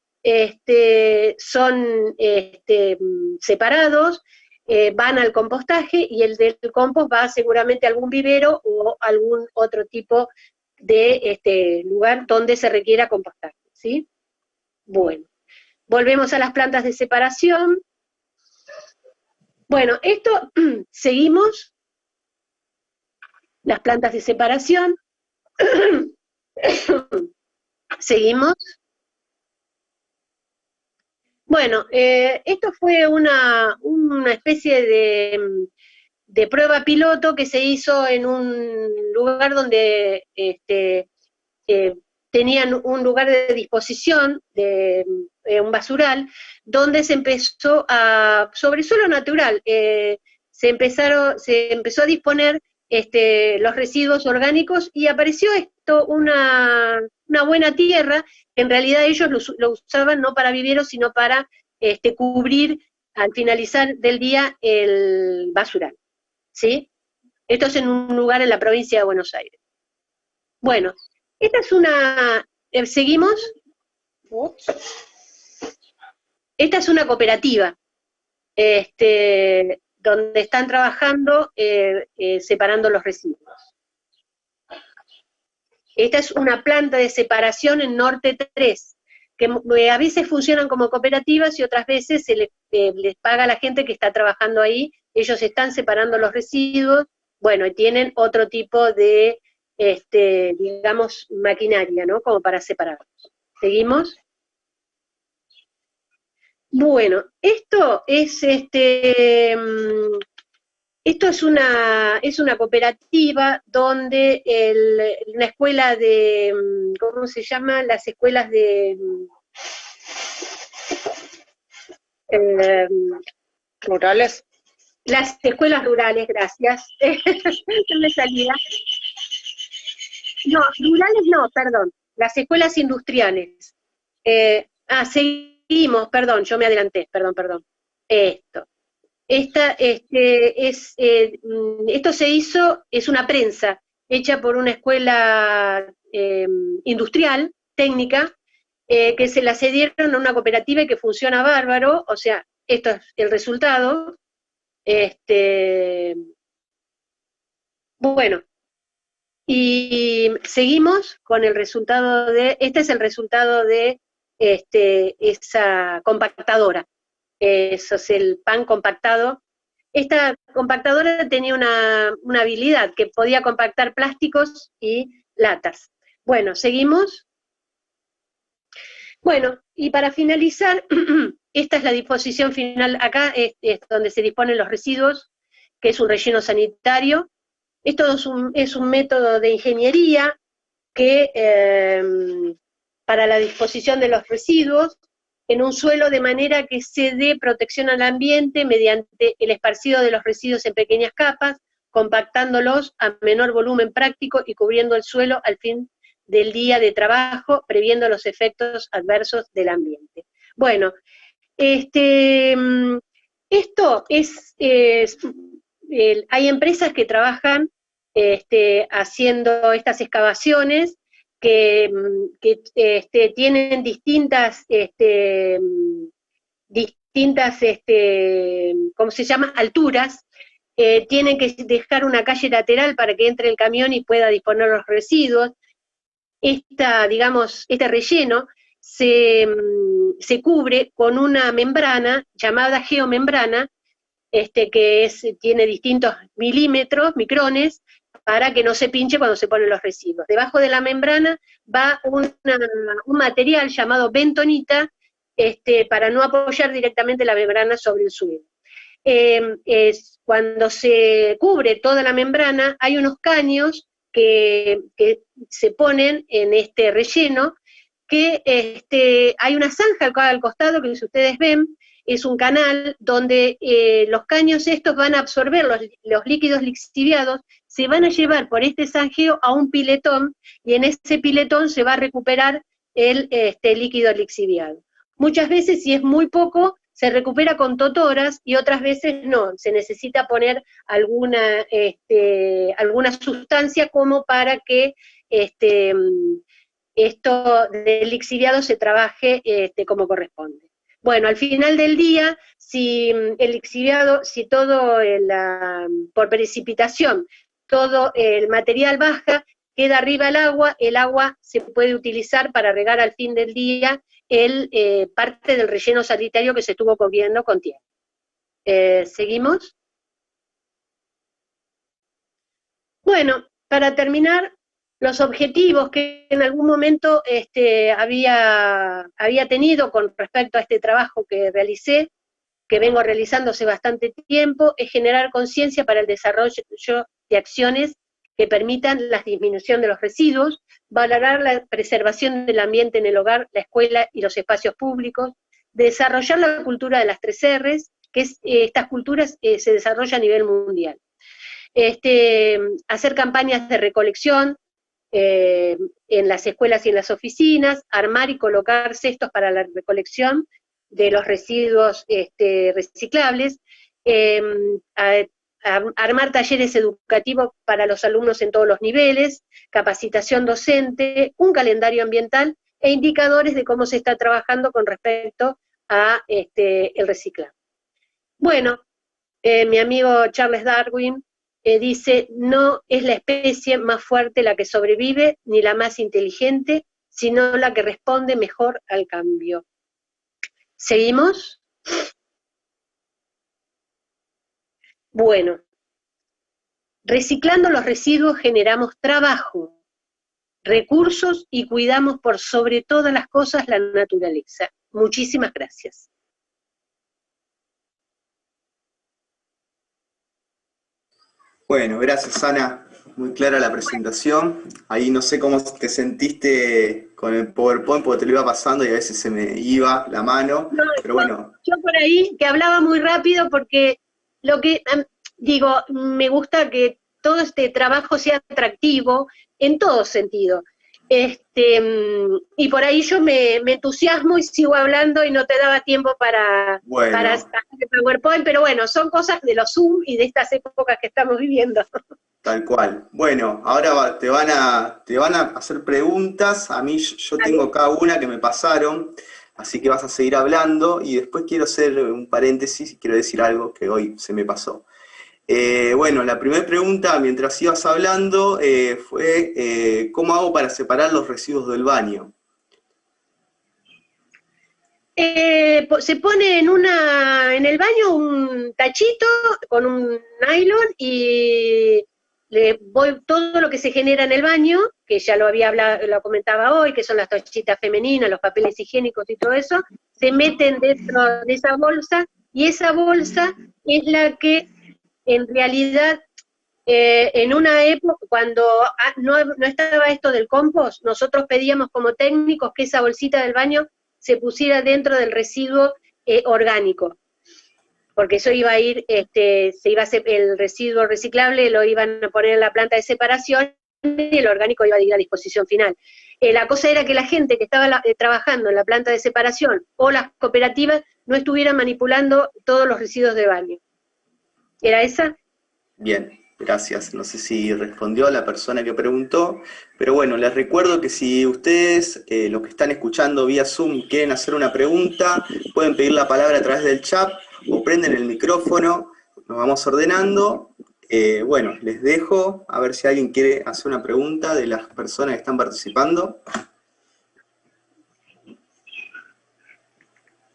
son separados, van al compostaje, y el del compost va seguramente a algún vivero o algún otro tipo de lugar donde se requiera compostar, ¿sí? Bueno, volvemos a las plantas de separación. Bueno, esto, seguimos, las plantas de separación, seguimos. Bueno, esto fue una especie de prueba piloto que se hizo en un lugar donde tenían un lugar de disposición, de un basural, donde se empezó sobre suelo natural, se empezó a disponer los residuos orgánicos, y apareció una buena tierra. En realidad ellos lo usaban no para viveros, sino para cubrir al finalizar del día el basural, ¿sí? Esto es en un lugar en la provincia de Buenos Aires. Bueno, esta es seguimos. Esta es una cooperativa, donde están trabajando separando los residuos. Esta es una planta de separación en Norte 3, que a veces funcionan como cooperativas y otras veces se les paga a la gente que está trabajando ahí, ellos están separando los residuos, bueno, y tienen otro tipo de, digamos, maquinaria, ¿no? Como para separarlos. ¿Seguimos? Bueno, esto es una cooperativa donde una escuela de, ¿cómo se llama? Las escuelas de Rurales. las escuelas rurales, gracias. No me salía. No, rurales no, perdón. Las escuelas industriales. Seguimos, perdón, yo me adelanté, perdón. Esto se hizo, es una prensa hecha por una escuela industrial, técnica, que se la cedieron a una cooperativa y que funciona bárbaro, o sea, esto es el resultado. Bueno, y seguimos con el resultado este es el resultado de esa compactadora. Eso es el pan compactado. Esta compactadora tenía una habilidad que podía compactar plásticos y latas. Bueno, seguimos. Bueno, y para finalizar, esta es la disposición final. Acá es donde se disponen los residuos, que es un relleno sanitario. Esto es un método de ingeniería que para la disposición de los residuos en un suelo de manera que se dé protección al ambiente mediante el esparcido de los residuos en pequeñas capas, compactándolos a menor volumen práctico y cubriendo el suelo al fin del día de trabajo, previendo los efectos adversos del ambiente. Bueno, esto hay empresas que trabajan haciendo estas excavaciones, que tienen distintas, ¿cómo se llama?, alturas. Tienen que dejar una calle lateral para que entre el camión y pueda disponer los residuos. Este relleno se cubre con una membrana llamada geomembrana, que tiene distintos milímetros, micrones, para que no se pinche cuando se ponen los residuos. Debajo de la membrana va un material llamado bentonita, para no apoyar directamente la membrana sobre el suelo. Cuando se cubre toda la membrana, hay unos caños que se ponen en este relleno, que hay una zanja al costado, que si ustedes ven, es un canal donde los caños estos van a absorber los líquidos lixiviados, se van a llevar por este zanjeo a un piletón, y en ese piletón se va a recuperar el líquido lixiviado. Muchas veces, si es muy poco, se recupera con totoras, y otras veces no, se necesita poner alguna sustancia como para que esto del lixiviado se trabaje como corresponde. Bueno, al final del día, si el lixiviado, si todo por precipitación, todo el material baja, queda arriba el agua se puede utilizar para regar al fin del día parte del relleno sanitario que se estuvo cubriendo con tierra. ¿Seguimos? Bueno, para terminar, los objetivos que en algún momento había tenido con respecto a este trabajo que realicé, que vengo realizando hace bastante tiempo, es generar conciencia para el desarrollo de acciones que permitan la disminución de los residuos, valorar la preservación del ambiente en el hogar, la escuela y los espacios públicos, desarrollar la cultura de las 3 R's, que estas culturas se desarrollan a nivel mundial. Hacer campañas de recolección en las escuelas y en las oficinas, armar y colocar cestos para la recolección de los residuos reciclables, armar talleres educativos para los alumnos en todos los niveles, capacitación docente, un calendario ambiental e indicadores de cómo se está trabajando con respecto a el reciclaje. Bueno, mi amigo Charles Darwin dice, no es la especie más fuerte la que sobrevive, ni la más inteligente, sino la que responde mejor al cambio. ¿Seguimos? Bueno, reciclando los residuos generamos trabajo, recursos y cuidamos por sobre todas las cosas la naturaleza. Muchísimas gracias. Bueno, gracias Ana, muy clara la presentación. Ahí no sé cómo te sentiste con el PowerPoint porque te lo iba pasando y a veces se me iba la mano, No, pero bueno. Yo por ahí que hablaba muy rápido porque lo que digo, me gusta que todo este trabajo sea atractivo en todo sentido. Y por ahí yo me entusiasmo y sigo hablando y no te daba tiempo para hacer el PowerPoint, pero bueno, son cosas de los Zoom y de estas épocas que estamos viviendo. Tal cual. Bueno, ahora te van a hacer preguntas. A mí yo tengo cada una que me pasaron, así que vas a seguir hablando y después quiero hacer un paréntesis y quiero decir algo que hoy se me pasó. Bueno, la primera pregunta, mientras ibas hablando, fue ¿cómo hago para separar los residuos del baño? Se pone en el baño un tachito con un nylon y le voy todo lo que se genera en el baño, que ya lo comentaba hoy, que son las toallitas femeninas, los papeles higiénicos y todo eso, se meten dentro de esa bolsa, y esa bolsa es la que en realidad, en una época, cuando no estaba esto del compost, nosotros pedíamos como técnicos que esa bolsita del baño se pusiera dentro del residuo orgánico, porque eso iba a ir, el residuo reciclable lo iban a poner en la planta de separación y el orgánico iba a ir a disposición final. La cosa era que la gente que estaba trabajando en la planta de separación o las cooperativas no estuvieran manipulando todos los residuos de baño. ¿Era esa? Bien, gracias. No sé si respondió la persona que preguntó, pero bueno, les recuerdo que si ustedes, los que están escuchando vía Zoom, quieren hacer una pregunta, pueden pedir la palabra a través del chat o prenden el micrófono, nos vamos ordenando. Bueno, les dejo, a ver si alguien quiere hacer una pregunta de las personas que están participando.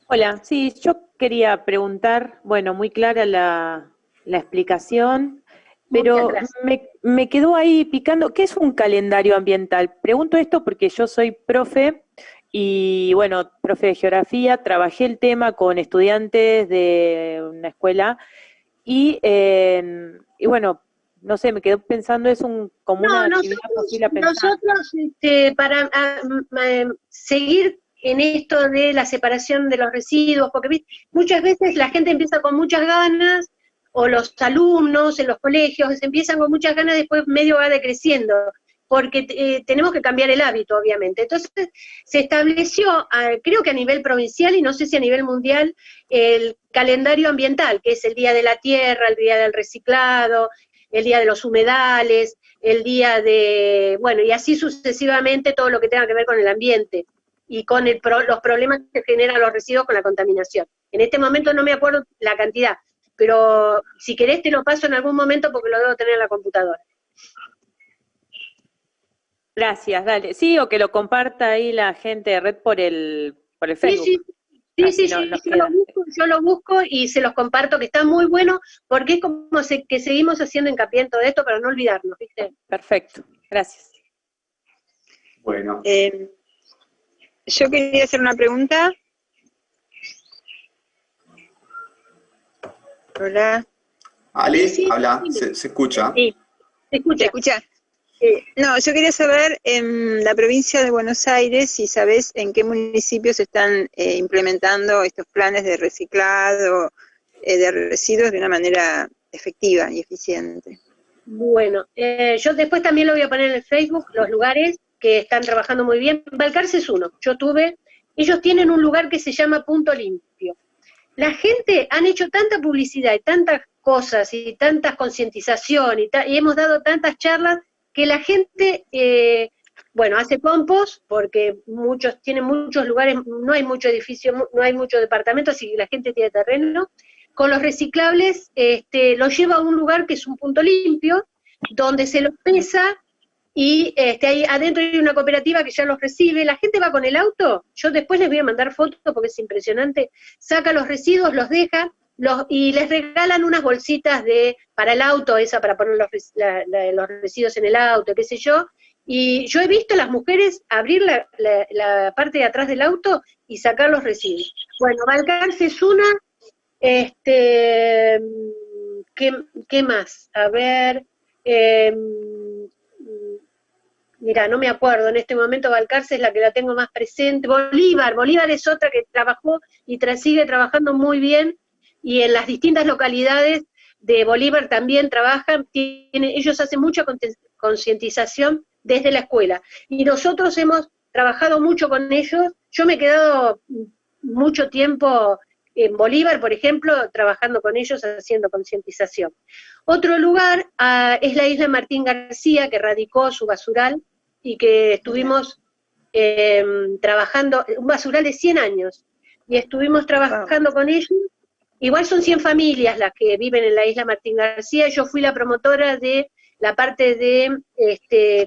Hola, sí, yo quería preguntar, bueno, muy clara la explicación, pero me quedó ahí picando, ¿qué es un calendario ambiental? Pregunto esto porque yo soy profe y, bueno, profe de geografía, trabajé el tema con estudiantes de una escuela y bueno, no sé, me quedé pensando, es como una actividad posible a pensar. Nosotros, para seguir en esto de la separación de los residuos, porque ¿viste? Muchas veces la gente empieza con muchas ganas, o los alumnos en los colegios empiezan con muchas ganas, después medio va decreciendo, porque tenemos que cambiar el hábito, obviamente. Entonces, se estableció, creo que a nivel provincial y no sé si a nivel mundial, el calendario ambiental, que es el Día de la Tierra, el Día del Reciclado, el Día de los Humedales, el Día de, bueno, y así sucesivamente todo lo que tenga que ver con el ambiente y con los problemas que generan los residuos con la contaminación. En este momento no me acuerdo la cantidad, pero si querés te lo paso en algún momento porque lo debo tener en la computadora. Gracias, dale. Sí, o que lo comparta ahí la gente de Red por el Facebook. Sí, yo lo busco y se los comparto, que está muy bueno, porque es como que seguimos haciendo hincapié en todo esto para no olvidarnos, ¿viste? Perfecto, gracias. Bueno. Yo quería hacer una pregunta. Hola. Ale, habla, se escucha. Sí, se escucha. No, yo quería saber, en la provincia de Buenos Aires, si sabés en qué municipios están implementando estos planes de reciclado de residuos de una manera efectiva y eficiente. Bueno, yo después también lo voy a poner en el Facebook, los lugares que están trabajando muy bien. Balcarce es uno. Ellos tienen un lugar que se llama Punto Limpio. La gente han hecho tanta publicidad y tantas cosas y tantas concientización y hemos dado tantas charlas que la gente Bueno, hace compost porque tienen muchos lugares, no hay mucho edificio, no hay mucho departamento, así que la gente tiene terreno. Con los reciclables los lleva a un lugar que es un punto limpio, donde se los pesa y ahí adentro hay una cooperativa que ya los recibe. La gente va con el auto, yo después les voy a mandar fotos porque es impresionante, saca los residuos, los deja, y les regalan unas bolsitas para el auto, esa para poner los residuos en el auto, qué sé yo. Y yo he visto a las mujeres abrir la parte de atrás del auto y sacar los residuos. Bueno, Balcarce es una. ¿Qué más? A ver, mira, no me acuerdo en este momento. Balcarce es la que la tengo más presente. Bolívar es otra que trabajó y sigue trabajando muy bien, y en las distintas localidades de Bolívar también trabajan, ellos hacen mucha concientización desde la escuela, y nosotros hemos trabajado mucho con ellos. Yo me he quedado mucho tiempo en Bolívar, por ejemplo, trabajando con ellos, haciendo concientización. Otro lugar es la isla Martín García, que radicó su basural, y que estuvimos trabajando, un basural de 100 años, y estuvimos trabajando con ellos. Igual son 100 familias las que viven en la isla Martín García. Yo fui la promotora de la parte de,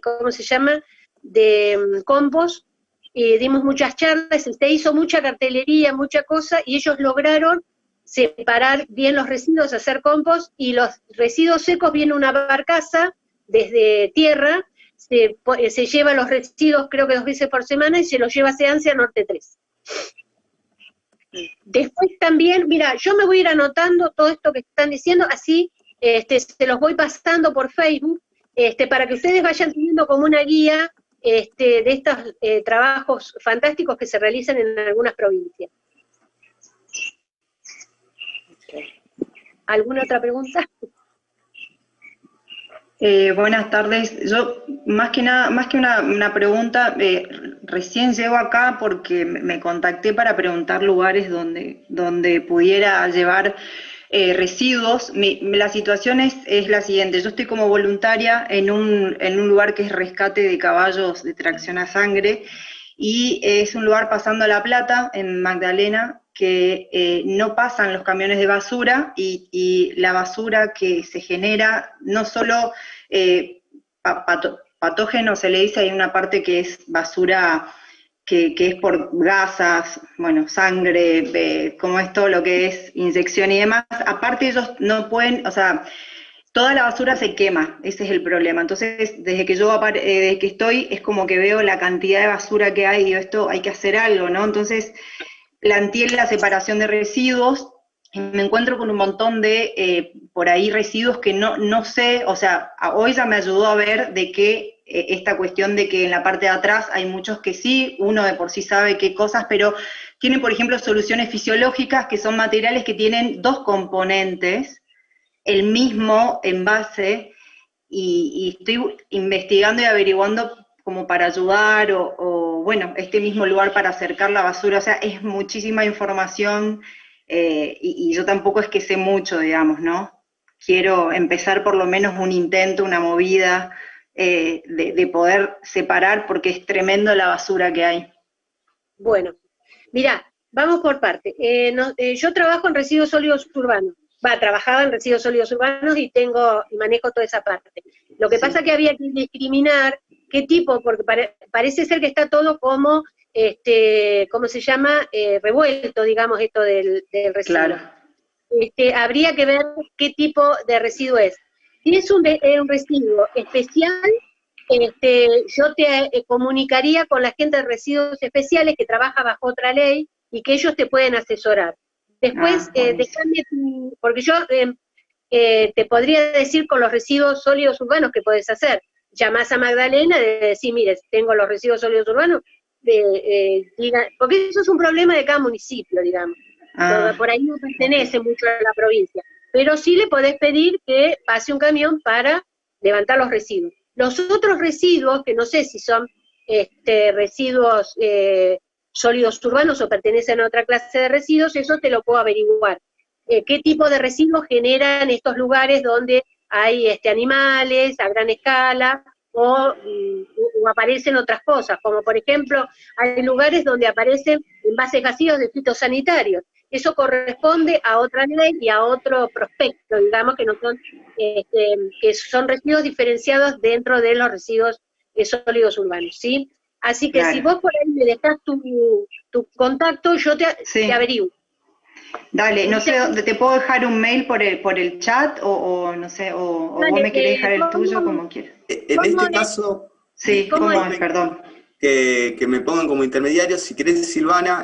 ¿cómo se llama?, de compost, y dimos muchas charlas, se hizo mucha cartelería, mucha cosa, y ellos lograron separar bien los residuos, hacer compost, y los residuos secos viene una barcaza desde tierra, se lleva los residuos creo que 2 veces por semana, y se los lleva a Seancia Norte 3. Después también, mira, yo me voy a ir anotando todo esto que están diciendo, así se los voy pasando por Facebook, para que ustedes vayan teniendo como una guía de estos trabajos fantásticos que se realizan en algunas provincias. ¿Alguna otra pregunta? Buenas tardes. Yo, más que una pregunta, recién llego acá porque me contacté para preguntar lugares donde pudiera llevar residuos. La situación es la siguiente: yo estoy como voluntaria en un lugar que es rescate de caballos de tracción a sangre, y es un lugar pasando La Plata, en Magdalena, que no pasan los camiones de basura, y la basura que se genera, no solo patógeno se le dice, hay una parte que es basura que es por gasas, bueno, sangre, como es todo lo que es inyección y demás. Aparte ellos no pueden, o sea, toda la basura se quema, ese es el problema. Entonces, desde que estoy, es como que veo la cantidad de basura que hay, y digo, esto hay que hacer algo, ¿no? Entonces, planteé la separación de residuos, y me encuentro con un montón de, por ahí, residuos que no sé, o sea, hoy ya me ayudó a ver de que esta cuestión de que en la parte de atrás hay muchos que sí, uno de por sí sabe qué cosas, pero tienen, por ejemplo, soluciones fisiológicas, que son materiales que tienen 2 componentes, el mismo envase, y estoy investigando y averiguando como para ayudar, o bueno, este mismo lugar para acercar la basura. O sea, es muchísima información, y yo tampoco es que sé mucho, digamos, ¿no? Quiero empezar por lo menos un intento, una movida, de poder separar, porque es tremendo la basura que hay. Bueno, mirá, vamos por parte. Yo trabajo en residuos sólidos urbanos. Trabajaba en residuos sólidos urbanos y manejo toda esa parte. Lo que pasa es que había que discriminar qué tipo, porque parece ser que está todo como, ¿cómo se llama? Revuelto, digamos, esto del residuo. Claro. Habría que ver qué tipo de residuo es. Si es un residuo especial, yo te comunicaría con la gente de residuos especiales que trabaja bajo otra ley y que ellos te pueden asesorar. Después, porque yo te podría decir con los residuos sólidos urbanos que podés hacer. Llamás a Magdalena y decís, mire, tengo los residuos sólidos urbanos, porque eso es un problema de cada municipio, digamos. Por ahí no pertenece mucho a la provincia. Pero sí le podés pedir que pase un camión para levantar los residuos. Los otros residuos, que no sé si son residuos sólidos urbanos o pertenecen a otra clase de residuos, eso te lo puedo averiguar. ¿Qué tipo de residuos generan estos lugares donde hay animales a gran escala? o aparecen otras cosas, como por ejemplo, hay lugares donde aparecen envases vacíos de fitosanitarios. Eso corresponde a otra ley y a otro prospecto, digamos, que no son, que son residuos diferenciados dentro de los residuos sólidos urbanos, ¿sí? Así que Claro. si vos por ahí me dejás tu contacto, yo Sí. te averiguo. Dale, no sé, ¿te puedo dejar un mail por el chat o no sé, o vos Dale, me querés dejar el ¿cómo- tuyo como quieras? En ¿Cómo este es? caso, Sí, ¿Cómo ¿cómo es? es? Perdón. que me pongan como intermediario, si querés Silvina,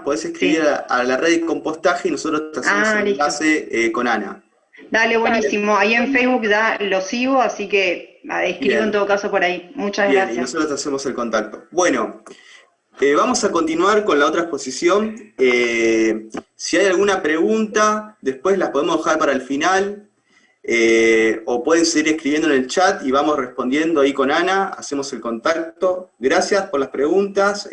podés escribir Sí. a la red de compostaje y nosotros te hacemos el Listo. enlace con Ana. Dale, buenísimo. Ahí en Facebook ya lo sigo, así que escribo Bien. en todo caso por ahí. Muchas Bien, y gracias. nosotros te hacemos el contacto. Bueno, vamos a continuar con la otra exposición. Si hay alguna pregunta, después las podemos dejar para el final, o pueden seguir escribiendo en el chat y vamos respondiendo ahí con Ana, hacemos el contacto. Gracias por las preguntas,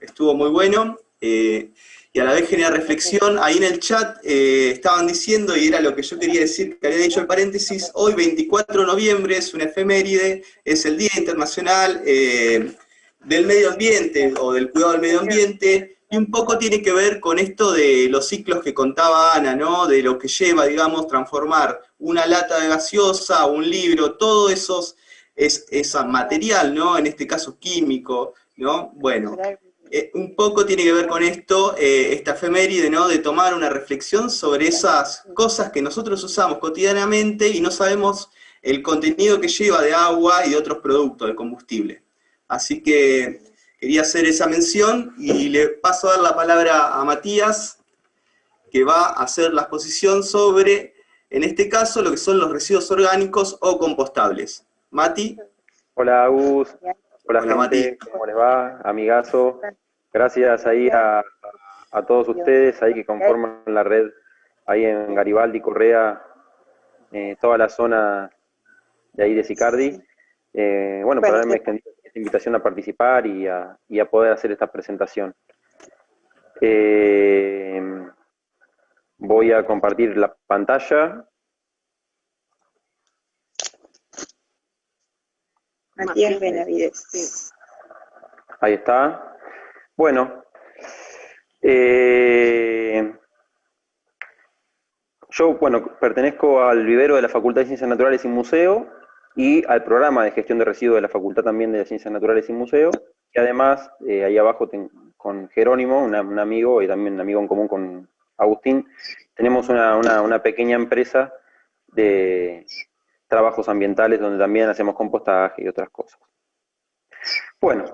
estuvo muy bueno. Y a la vez genera reflexión. Ahí en el chat estaban diciendo, y era lo que yo quería decir, que había dicho el paréntesis, hoy 24 de noviembre es una efeméride, es el Día Internacional del Medio Ambiente, o del cuidado del medio ambiente, y un poco tiene que ver con esto de los ciclos que contaba Ana, ¿no? De lo que lleva, digamos, transformar una lata de gaseosa, un libro, todo eso es material, ¿no? En este caso químico, ¿no? Bueno, un poco tiene que ver con esto, esta efeméride, ¿no? De tomar una reflexión sobre esas cosas que nosotros usamos cotidianamente y no sabemos el contenido que lleva de agua y de otros productos, de combustible. Así que quería hacer esa mención y le paso a dar la palabra a Matías, que va a hacer la exposición sobre, en este caso, lo que son los residuos orgánicos o compostables. Mati. Hola, Agus. Hola, gente. Mati. ¿Cómo les va? Amigazo. Gracias ahí a todos ustedes ahí que conforman la red ahí en Garibaldi, Correa, toda la zona de ahí de Sicardi. Bueno, por haberme extendido esta invitación a participar y a poder hacer esta presentación. Voy a compartir la pantalla. Matías Benavides. Ahí está. Bueno, yo, pertenezco al vivero de la Facultad de Ciencias Naturales y Museo y al programa de gestión de residuos de la Facultad también de Ciencias Naturales y Museo. Y además, ahí abajo con Jerónimo, un amigo y también un amigo en común con Agustín, tenemos una pequeña empresa de trabajos ambientales donde también hacemos compostaje y otras cosas. Bueno,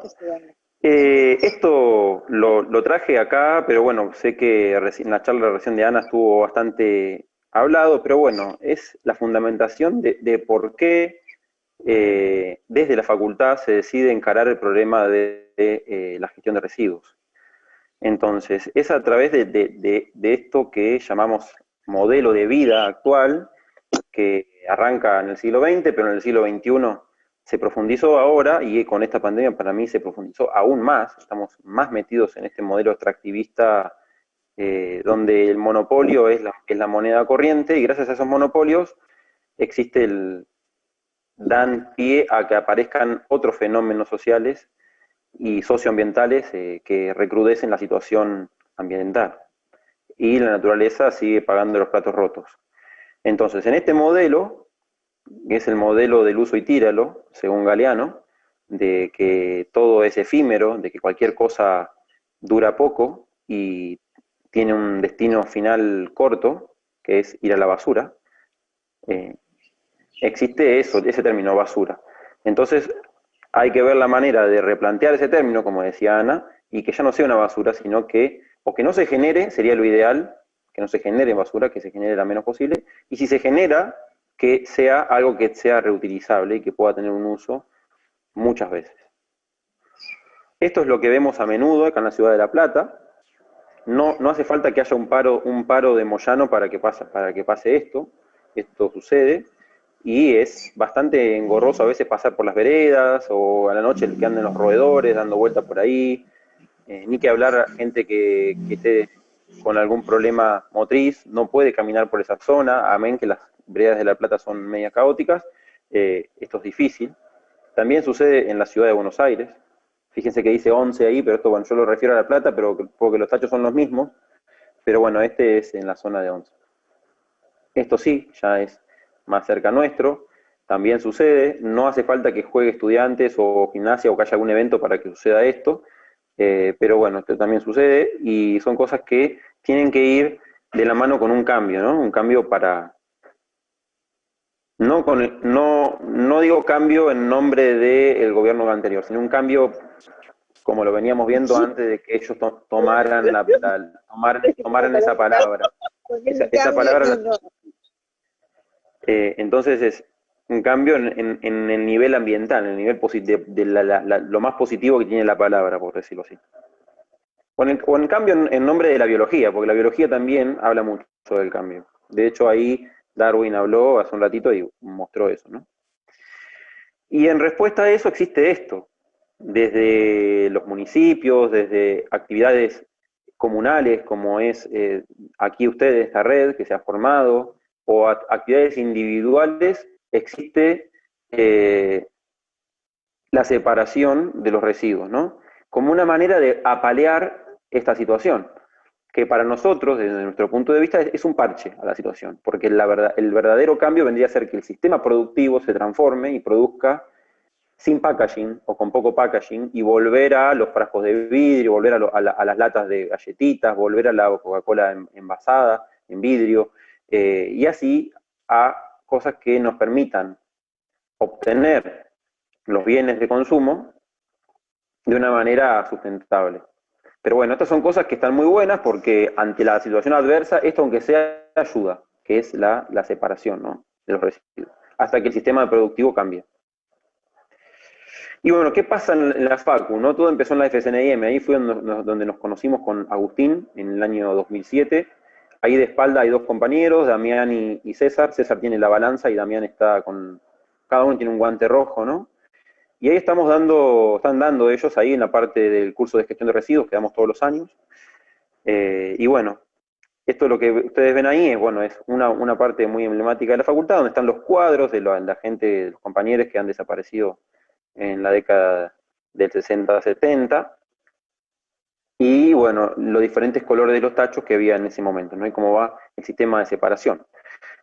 esto lo traje acá, pero bueno, sé que en la charla recién de Ana estuvo bastante hablado, pero bueno, es la fundamentación de por qué desde la facultad se decide encarar el problema de la gestión de residuos. Entonces, es a través de esto que llamamos modelo de vida actual, que arranca en el siglo XX, pero en el siglo XXI se profundizó ahora, y con esta pandemia para mí se profundizó aún más. Estamos más metidos en este modelo extractivista donde el monopolio es la moneda corriente, y gracias a esos monopolios dan pie a que aparezcan otros fenómenos sociales y socioambientales que recrudecen la situación ambiental. Y la naturaleza sigue pagando los platos rotos. Entonces, en este modelo, que es el modelo del uso y tíralo, según Galeano, de que todo es efímero, de que cualquier cosa dura poco y tiene un destino final corto, que es ir a la basura, existe ese término, basura. Entonces, hay que ver la manera de replantear ese término, como decía Ana, y que ya no sea una basura, sino que, o que no se genere, sería lo ideal, que no se genere basura, que se genere la menos posible, y si se genera, que sea algo que sea reutilizable y que pueda tener un uso muchas veces. Esto es lo que vemos a menudo acá en la ciudad de La Plata. No hace falta que haya un paro de Moyano para que pase esto. Esto sucede, y es bastante engorroso a veces pasar por las veredas, o a la noche que anden los roedores dando vueltas por ahí, ni que hablar a gente que esté con algún problema motriz, no puede caminar por esa zona, amén que las veredas de La Plata son media caóticas, esto es difícil. También sucede en la ciudad de Buenos Aires. Fíjense que dice 11 ahí, pero esto, bueno, yo lo refiero a La Plata, pero porque los tachos son los mismos. Pero bueno, este es en la zona de 11. Esto sí, ya es más cerca nuestro. También sucede, no hace falta que juegue Estudiantes o Gimnasia o que haya algún evento para que suceda esto, pero bueno, esto también sucede y son cosas que tienen que ir de la mano con un cambio, ¿no? Un cambio para... No digo cambio en nombre del gobierno anterior, sino un cambio como lo veníamos viendo antes de que ellos tomaran esa palabra. Esa palabra... entonces es un cambio en el nivel ambiental, en el nivel de lo más positivo que tiene la palabra, por decirlo así. O en cambio en nombre de la biología, porque la biología también habla mucho del cambio. De hecho, ahí Darwin habló hace un ratito y mostró eso, ¿no? Y en respuesta a eso existe esto, desde los municipios, desde actividades comunales, como es aquí ustedes, esta red que se ha formado, o actividades individuales, existe la separación de los residuos, ¿no? Como una manera de apalear esta situación, que para nosotros, desde nuestro punto de vista, es un parche a la situación, porque el verdadero cambio vendría a ser que el sistema productivo se transforme y produzca sin packaging o con poco packaging y volver a los frascos de vidrio, volver a las latas de galletitas, volver a la Coca-Cola envasada en vidrio, y así a cosas que nos permitan obtener los bienes de consumo de una manera sustentable. Pero bueno, estas son cosas que están muy buenas porque ante la situación adversa, esto aunque sea ayuda, que es la separación, ¿no?, de los residuos, hasta que el sistema productivo cambie. Y bueno, ¿qué pasa en la Facu? ¿No? Todo empezó en la FSNIM, ahí fue donde nos conocimos con Agustín en el año 2007. Ahí de espalda hay dos compañeros, Damián y César. César tiene la balanza y Damián está con... Cada uno tiene un guante rojo, ¿no? Y ahí están dando ellos ahí en la parte del curso de gestión de residuos que damos todos los años. Y bueno, esto lo que ustedes ven ahí es, bueno, es una parte muy emblemática de la facultad, donde están los cuadros de la gente, de los compañeros que han desaparecido en la década del 60-70, y bueno, los diferentes colores de los tachos que había en ese momento, ¿no? Y cómo va el sistema de separación.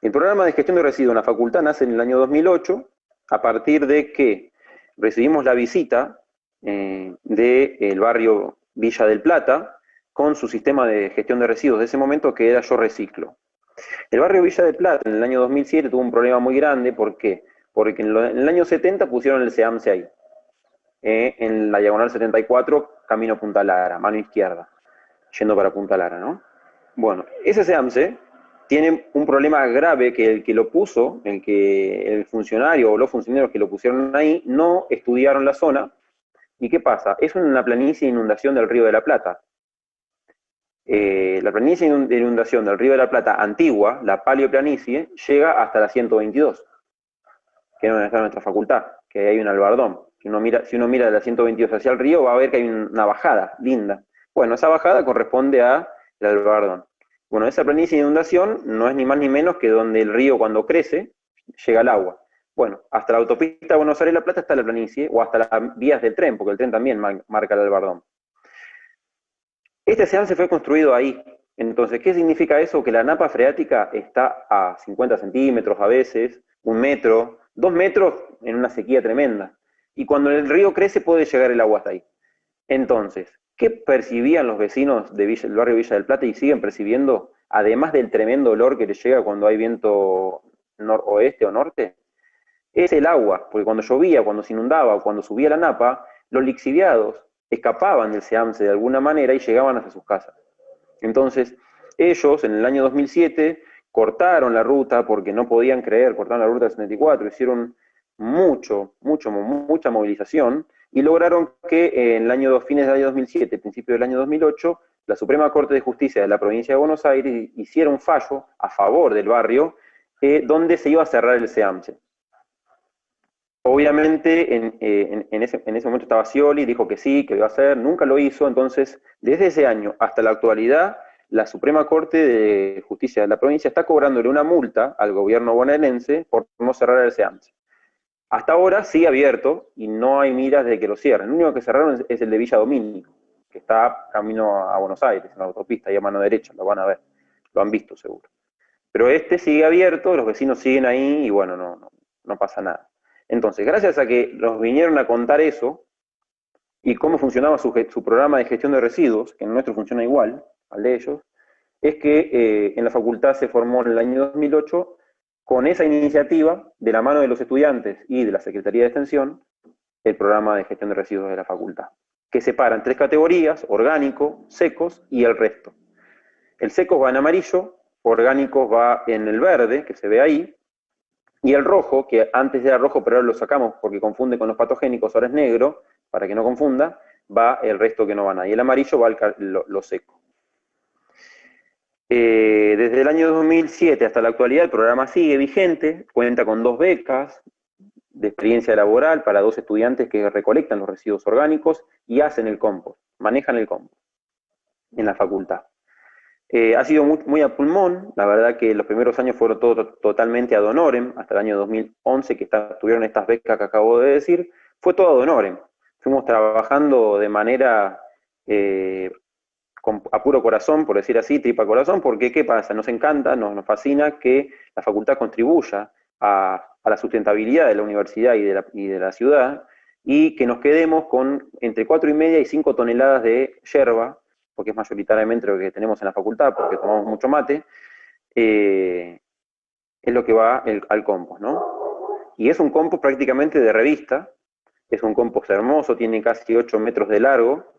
El programa de gestión de residuos en la facultad nace en el año 2008, a partir de que recibimos la visita del barrio Villa del Plata, con su sistema de gestión de residuos de ese momento, que era Yo Reciclo. El barrio Villa del Plata en el año 2007 tuvo un problema muy grande. ¿Por qué? Porque en el año 70 pusieron el SEAMSE ahí, en la diagonal 74, camino Punta Lara, mano izquierda, yendo para Punta Lara, ¿no? Bueno, ese SEAMSE tiene un problema grave, que el que lo puso, el funcionario o los funcionarios que lo pusieron ahí, no estudiaron la zona. ¿Y qué pasa? Es una planicie de inundación del Río de la Plata. La planicie de inundación del Río de la Plata antigua, la paleoplanicie, llega hasta la 122. Que es donde está nuestra facultad, que hay un albardón. Si uno mira de la 122 hacia el río, va a ver que hay una bajada linda. Bueno, esa bajada corresponde al albardón. Bueno, esa planicie de inundación no es ni más ni menos que donde el río, cuando crece, llega al agua. Bueno, hasta la autopista Buenos Aires-La Plata está la planicie, o hasta las vías del tren, porque el tren también marca el albardón. Este SEAMSE fue construido ahí. Entonces, ¿qué significa eso? Que la napa freática está a 50 centímetros a veces, 1 metro, 2 metros en una sequía tremenda. Y cuando el río crece puede llegar el agua hasta ahí. Entonces, ¿qué percibían los vecinos del barrio Villa del Plata y siguen percibiendo, además del tremendo olor que les llega cuando hay viento noroeste o norte? Es el agua, porque cuando llovía, cuando se inundaba o cuando subía la napa, los lixiviados escapaban del SEAMSE de alguna manera y llegaban hasta sus casas. Entonces, ellos en el año 2007 cortaron la ruta porque no podían creer, cortaron la ruta del 74, hicieron mucha movilización y lograron que en fines del año 2007, principio del año 2008, la Suprema Corte de Justicia de la provincia de Buenos Aires hiciera un fallo a favor del barrio donde se iba a cerrar el SEAMSE. Obviamente en ese momento estaba Scioli, dijo que sí, que lo iba a hacer, nunca lo hizo. Entonces desde ese año hasta la actualidad, la Suprema Corte de Justicia de la provincia está cobrándole una multa al gobierno bonaerense por no cerrar el SEAMSE. Hasta ahora sigue abierto y no hay miras de que lo cierren. El único que cerraron es el de Villa Domínico, que está camino a Buenos Aires, en la autopista, ahí a mano derecha, lo van a ver, lo han visto seguro. Pero este sigue abierto, los vecinos siguen ahí y bueno, no pasa nada. Entonces, gracias a que nos vinieron a contar eso y cómo funcionaba su programa de gestión de residuos, que en nuestro funciona igual al de ellos, es que en la facultad se formó en el año 2008 con esa iniciativa, de la mano de los estudiantes y de la Secretaría de Extensión, el programa de gestión de residuos de la facultad, que separa en 3 categorías: orgánico, secos y el resto. El secos va en amarillo, orgánicos va en el verde, que se ve ahí, y el rojo, que antes era rojo pero ahora lo sacamos porque confunde con los patogénicos, ahora es negro, para que no confunda, va el resto que no van ahí. El amarillo va lo seco. Desde el año 2007 hasta la actualidad el programa sigue vigente, cuenta con 2 becas de experiencia laboral para 2 estudiantes que recolectan los residuos orgánicos y hacen el compost, manejan el compost en la facultad. Ha sido muy a pulmón, la verdad que los primeros años fueron totalmente ad honorem, hasta el año 2011 que tuvieron estas becas que acabo de decir, fue todo ad honorem. Fuimos trabajando de manera a puro corazón, por decir así, tripa corazón, porque ¿qué pasa? Nos encanta, nos fascina que la facultad contribuya a la sustentabilidad de la universidad y de la ciudad, y que nos quedemos con entre 4,5 y 5 toneladas de yerba, porque es mayoritariamente lo que tenemos en la facultad, porque tomamos mucho mate, es lo que va al compost, ¿no? Y es un compost prácticamente de revista, es un compost hermoso, tiene casi 8 metros de largo.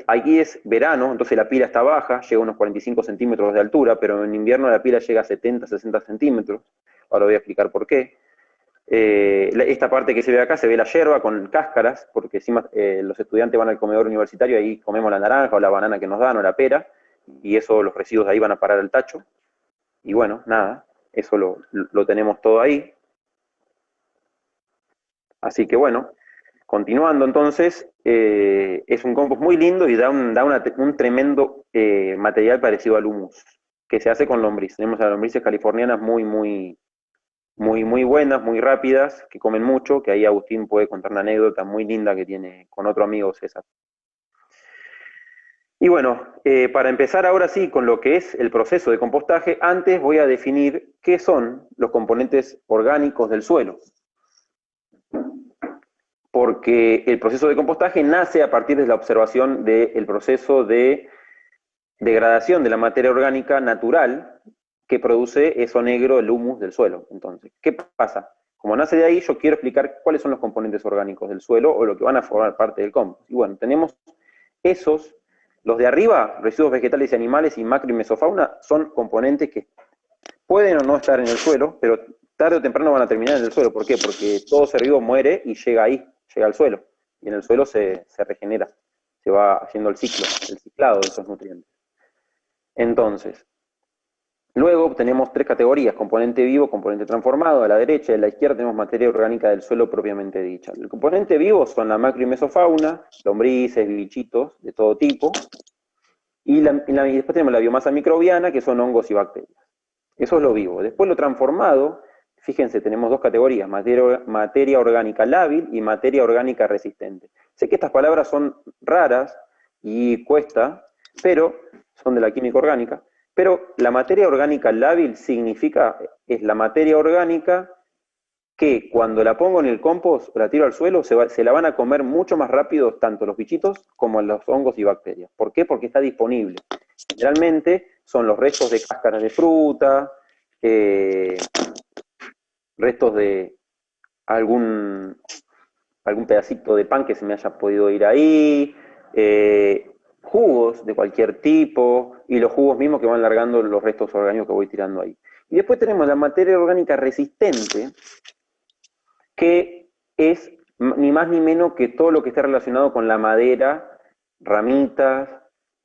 Aquí es verano, entonces la pila está baja, llega a unos 45 centímetros de altura, pero en invierno la pila llega a 70, 60 centímetros. Ahora voy a explicar por qué. Esta parte que se ve acá se ve la yerba con cáscaras, porque encima los estudiantes van al comedor universitario, ahí comemos la naranja o la banana que nos dan o la pera, y eso, los residuos de ahí van a parar al tacho. Y bueno, nada, eso lo tenemos todo ahí. Así que bueno, continuando entonces, es un compost muy lindo y da un tremendo material parecido al humus, que se hace con lombriz. Tenemos las lombrices californianas muy buenas, muy rápidas, que comen mucho, que ahí Agustín puede contar una anécdota muy linda que tiene con otro amigo, César. Y bueno, para empezar ahora sí con lo que es el proceso de compostaje, antes voy a definir qué son los componentes orgánicos del suelo. Porque el proceso de compostaje nace a partir de la observación del proceso de degradación de la materia orgánica natural que produce eso negro, el humus del suelo. Entonces, ¿qué pasa? Como nace de ahí, yo quiero explicar cuáles son los componentes orgánicos del suelo o lo que van a formar parte del compost. Y bueno, tenemos esos, los de arriba, residuos vegetales y animales y macro y mesofauna, son componentes que pueden o no estar en el suelo, pero tarde o temprano van a terminar en el suelo. ¿Por qué? Porque todo ser vivo muere y llega ahí, llega al suelo. Y en el suelo se regenera, se va haciendo el ciclado de esos nutrientes. Entonces, luego tenemos 3 categorías: componente vivo, componente transformado. A la derecha y a la izquierda tenemos materia orgánica del suelo propiamente dicha. El componente vivo son la macro y mesofauna, lombrices, bichitos de todo tipo. Y después tenemos la biomasa microbiana, que son hongos y bacterias. Eso es lo vivo. Después lo transformado, fíjense, tenemos 2 categorías: materia orgánica lábil y materia orgánica resistente. Sé que estas palabras son raras y cuesta, pero son de la química orgánica. Pero la materia orgánica lábil es la materia orgánica que cuando la pongo en el compost o la tiro al suelo, se la van a comer mucho más rápido tanto los bichitos como los hongos y bacterias. ¿Por qué? Porque está disponible. Generalmente son los restos de cáscaras de fruta, restos de algún pedacito de pan que se me haya podido ir ahí, jugos de cualquier tipo, y los jugos mismos que van largando los restos orgánicos que voy tirando ahí. Y después tenemos la materia orgánica resistente, que es ni más ni menos que todo lo que esté relacionado con la madera, ramitas,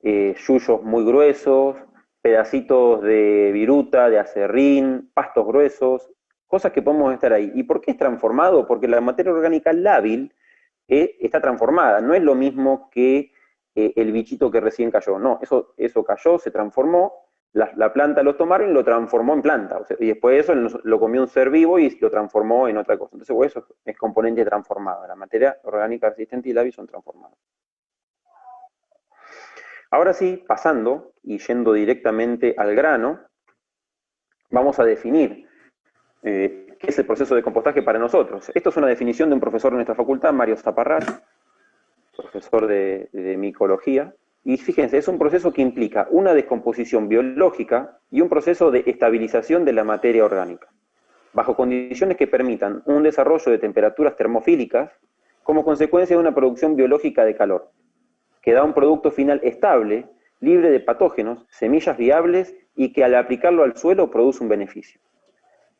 yuyos muy gruesos, pedacitos de viruta, de acerrín, pastos gruesos, cosas que podemos estar ahí. ¿Y por qué es transformado? Porque la materia orgánica lábil está transformada, no es lo mismo que el bichito que recién cayó, no, eso cayó, se transformó, la planta lo tomaron y lo transformó en planta, o sea, y después de eso lo comió un ser vivo y lo transformó en otra cosa. Entonces, pues, eso es componente transformado. La materia orgánica resistente y la son transformadas. Ahora sí, pasando y yendo directamente al grano, vamos a definir qué es el proceso de compostaje para nosotros. Esto es una definición de un profesor de nuestra facultad, Mario Zaparrat, profesor de micología. Y fíjense, es un proceso que implica una descomposición biológica y un proceso de estabilización de la materia orgánica, bajo condiciones que permitan un desarrollo de temperaturas termofílicas como consecuencia de una producción biológica de calor, que da un producto final estable, libre de patógenos, semillas viables y que al aplicarlo al suelo produce un beneficio.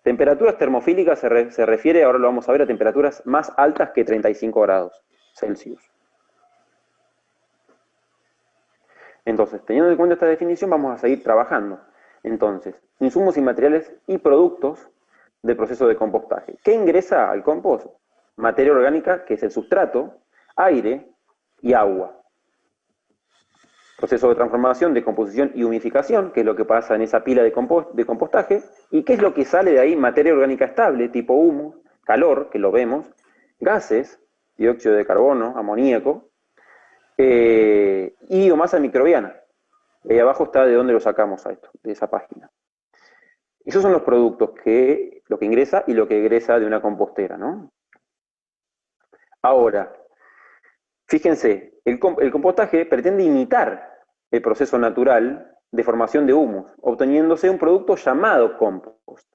Temperaturas termofílicas se refiere, ahora lo vamos a ver, a temperaturas más altas que 35 grados Celsius. Entonces, teniendo en cuenta esta definición, vamos a seguir trabajando. Entonces, insumos y materiales y productos del proceso de compostaje. ¿Qué ingresa al compost? Materia orgánica, que es el sustrato, aire y agua. Proceso de transformación, decomposición y humificación, que es lo que pasa en esa pila de compostaje. ¿Y qué es lo que sale de ahí? Materia orgánica estable, tipo humus, calor, que lo vemos, gases, dióxido de carbono, amoníaco, y biomasa microbiana. Ahí abajo está de dónde lo sacamos a esto, de esa página. Esos son los productos lo que ingresa y lo que egresa de una compostera, ¿no? Ahora, fíjense, el compostaje pretende imitar el proceso natural de formación de humus, obteniéndose un producto llamado compost.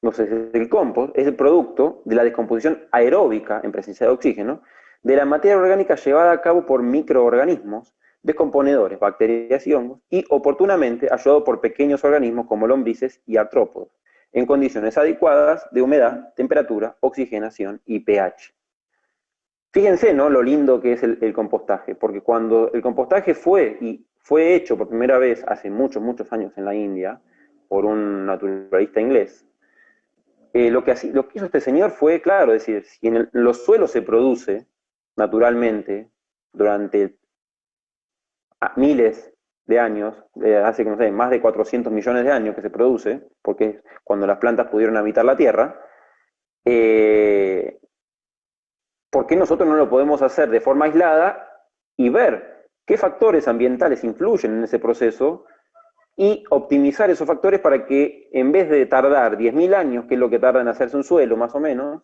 Entonces, el compost es el producto de la descomposición aeróbica en presencia de oxígeno de la materia orgánica llevada a cabo por microorganismos, descomponedores, bacterias y hongos, y oportunamente ayudado por pequeños organismos como lombrices y artrópodos, en condiciones adecuadas de humedad, temperatura, oxigenación y pH. Fíjense, ¿no?, lo lindo que es el compostaje, porque cuando el compostaje fue hecho por primera vez hace muchos, muchos años en la India, por un naturalista inglés, lo que hizo este señor fue, claro, decir, si en los suelos se produce naturalmente durante miles de años, hace, no sé, más de 400 millones de años que se produce, porque es cuando las plantas pudieron habitar la Tierra, ¿por qué nosotros no lo podemos hacer de forma aislada y ver qué factores ambientales influyen en ese proceso y optimizar esos factores para que en vez de tardar 10.000 años, que es lo que tarda en hacerse un suelo más o menos,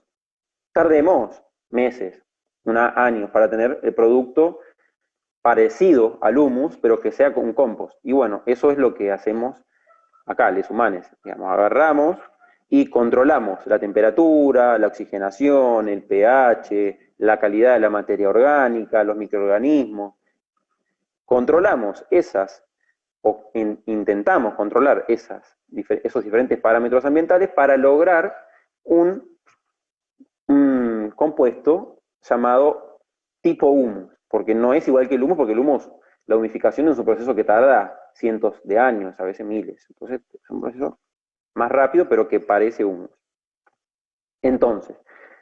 tardemos meses, años para tener el producto parecido al humus, pero que sea con compost? Y bueno, eso es lo que hacemos acá, los humanos. Digamos, agarramos y controlamos la temperatura, la oxigenación, el pH, la calidad de la materia orgánica, los microorganismos. Controlamos intentamos controlar esos diferentes parámetros ambientales para lograr un compuesto llamado tipo humus, porque no es igual que el humus, porque el humus, la humificación es un proceso que tarda cientos de años, a veces miles. Entonces, es un proceso más rápido, pero que parece humus. Entonces,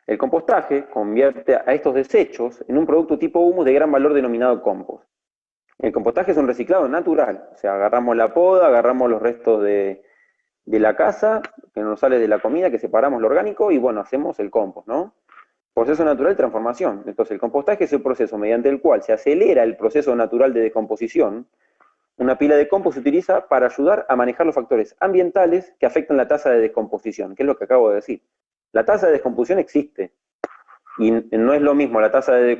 el compostaje convierte a estos desechos en un producto tipo humus de gran valor denominado compost. El compostaje es un reciclado natural, o sea, agarramos la poda, agarramos los restos de la casa, que nos sale de la comida, que separamos lo orgánico y bueno, hacemos el compost, ¿no? Proceso natural de transformación. Entonces, el compostaje es el proceso mediante el cual se acelera el proceso natural de decomposición. Una pila de compost se utiliza para ayudar a manejar los factores ambientales que afectan la tasa de descomposición, que es lo que acabo de decir. La tasa de descomposición existe, y no es lo mismo la tasa de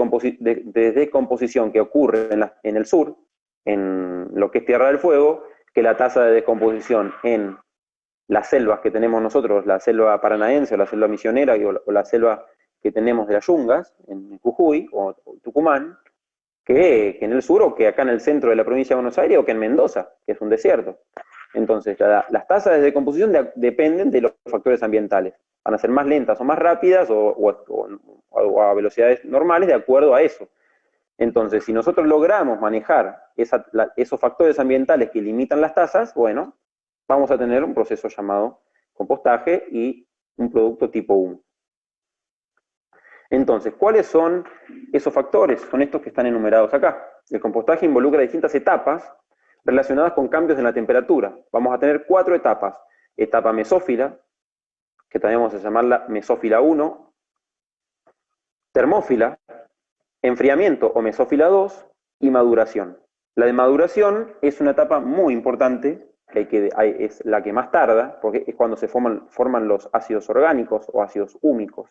descomposición que ocurre en el sur, en lo que es Tierra del Fuego, que la tasa de descomposición en las selvas que tenemos nosotros, la selva paranaense o la selva misionera o la selva que tenemos de las yungas, en Jujuy o Tucumán, que en el sur o que acá en el centro de la provincia de Buenos Aires o que en Mendoza, que es un desierto. Entonces, las tasas de decomposición dependen de los factores ambientales. Van a ser más lentas o más rápidas o a velocidades normales de acuerdo a eso. Entonces, si nosotros logramos manejar esos factores ambientales que limitan las tasas, bueno, vamos a tener un proceso llamado compostaje y un producto tipo humus. Entonces, ¿cuáles son esos factores? Son estos que están enumerados acá. El compostaje involucra distintas etapas relacionadas con cambios en la temperatura. Vamos a tener 4 etapas. Etapa mesófila, que también vamos a llamarla mesófila 1, termófila, enfriamiento o mesófila 2 y maduración. La de maduración es una etapa muy importante, es la que más tarda, porque es cuando se forman los ácidos orgánicos o ácidos húmicos,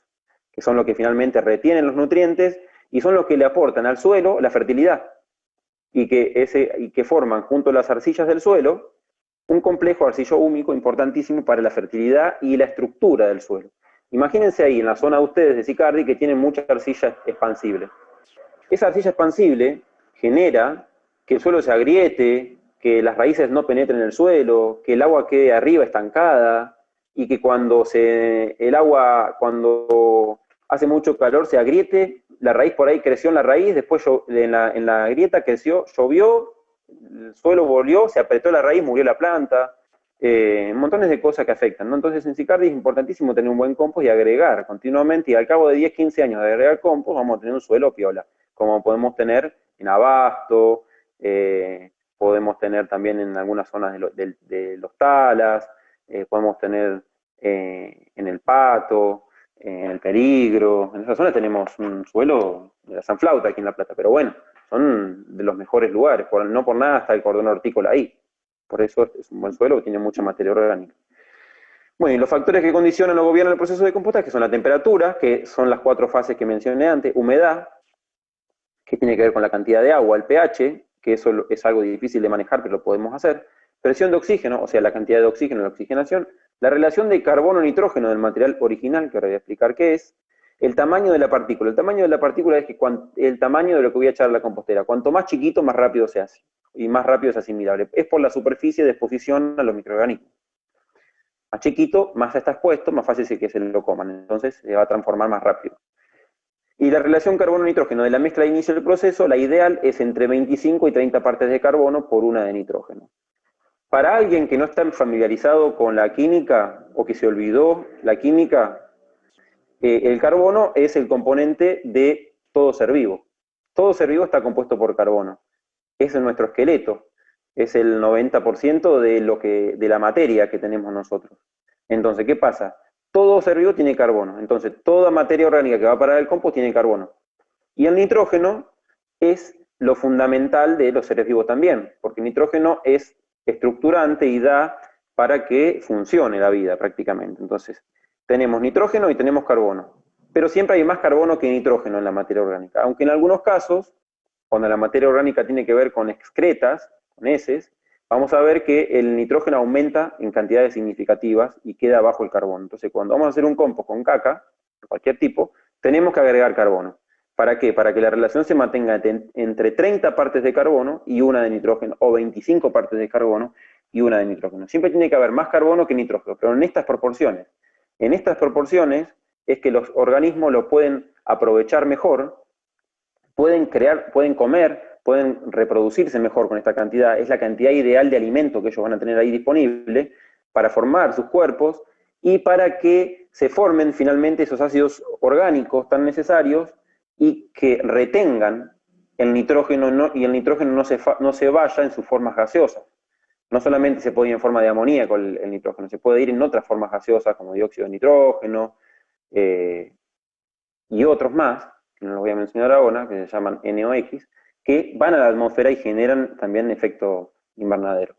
que son los que finalmente retienen los nutrientes y son los que le aportan al suelo la fertilidad, y que forman junto a las arcillas del suelo un complejo arcillo-húmico importantísimo para la fertilidad y la estructura del suelo. Imagínense ahí en la zona de ustedes de Sicardi que tienen mucha arcilla expansible. Esa arcilla expansible genera que el suelo se agriete, que las raíces no penetren en el suelo, que el agua quede arriba estancada, y que cuando hace mucho calor se agriete, la raíz por ahí creció en la raíz, después en la grieta creció, llovió, el suelo volvió, se apretó la raíz, murió la planta, montones de cosas que afectan, ¿no? Entonces en Sicardi es importantísimo tener un buen compost y agregar continuamente, y al cabo de 10, 15 años de agregar compost, vamos a tener un suelo piola, como podemos tener en Abasto, podemos tener también en algunas zonas de los Talas, podemos tener en el Pato, en el Peligro, en esas zonas tenemos un suelo de la Sanflauta aquí en La Plata, pero bueno, son de los mejores lugares, no por nada está el cordón hortícola ahí, por eso es un buen suelo que tiene mucha materia orgánica. Bueno, y los factores que condicionan o gobiernan el proceso de compostaje son la temperatura, que son las 4 fases que mencioné antes, humedad, que tiene que ver con la cantidad de agua, el pH, que eso es algo difícil de manejar, pero lo podemos hacer, presión de oxígeno, o sea, la cantidad de oxígeno, la oxigenación, la relación de carbono-nitrógeno del material original, que ahora voy a explicar qué es, el tamaño de la partícula. El tamaño de la partícula es el tamaño de lo que voy a echar a la compostera. Cuanto más chiquito, más rápido se hace, y más rápido es asimilable. Es por la superficie de exposición a los microorganismos. Más chiquito, más está expuesto, más fácil es que se lo coman, entonces se va a transformar más rápido. Y la relación carbono-nitrógeno de la mezcla de inicio del proceso, la ideal es entre 25 y 30 partes de carbono por una de nitrógeno. Para alguien que no está familiarizado con la química, o que se olvidó la química, el carbono es el componente de todo ser vivo. Todo ser vivo está compuesto por carbono. Es nuestro esqueleto. Es el 90% de la materia que tenemos nosotros. Entonces, ¿qué pasa? Todo ser vivo tiene carbono. Entonces, toda materia orgánica que va a parar el compost tiene carbono. Y el nitrógeno es lo fundamental de los seres vivos también, porque el nitrógeno es estructurante y da para que funcione la vida prácticamente. Entonces, tenemos nitrógeno y tenemos carbono. Pero siempre hay más carbono que nitrógeno en la materia orgánica. Aunque en algunos casos, cuando la materia orgánica tiene que ver con excretas, con heces, vamos a ver que el nitrógeno aumenta en cantidades significativas y queda bajo el carbono. Entonces, cuando vamos a hacer un compost con caca, de cualquier tipo, tenemos que agregar carbono. ¿Para qué? Para que la relación se mantenga entre 30 partes de carbono y una de nitrógeno, o 25 partes de carbono y una de nitrógeno. Siempre tiene que haber más carbono que nitrógeno, pero en estas proporciones. En estas proporciones es que los organismos lo pueden aprovechar mejor, pueden crear, pueden comer, pueden reproducirse mejor con esta cantidad. Es la cantidad ideal de alimento que ellos van a tener ahí disponible para formar sus cuerpos y para que se formen finalmente esos ácidos orgánicos tan necesarios y que retengan el nitrógeno y el nitrógeno no se vaya en sus formas gaseosas. No solamente se puede ir en forma de amoníaco el nitrógeno, se puede ir en otras formas gaseosas como dióxido de nitrógeno y otros más, que no los voy a mencionar ahora, que se llaman NOx, que van a la atmósfera y generan también efecto invernadero,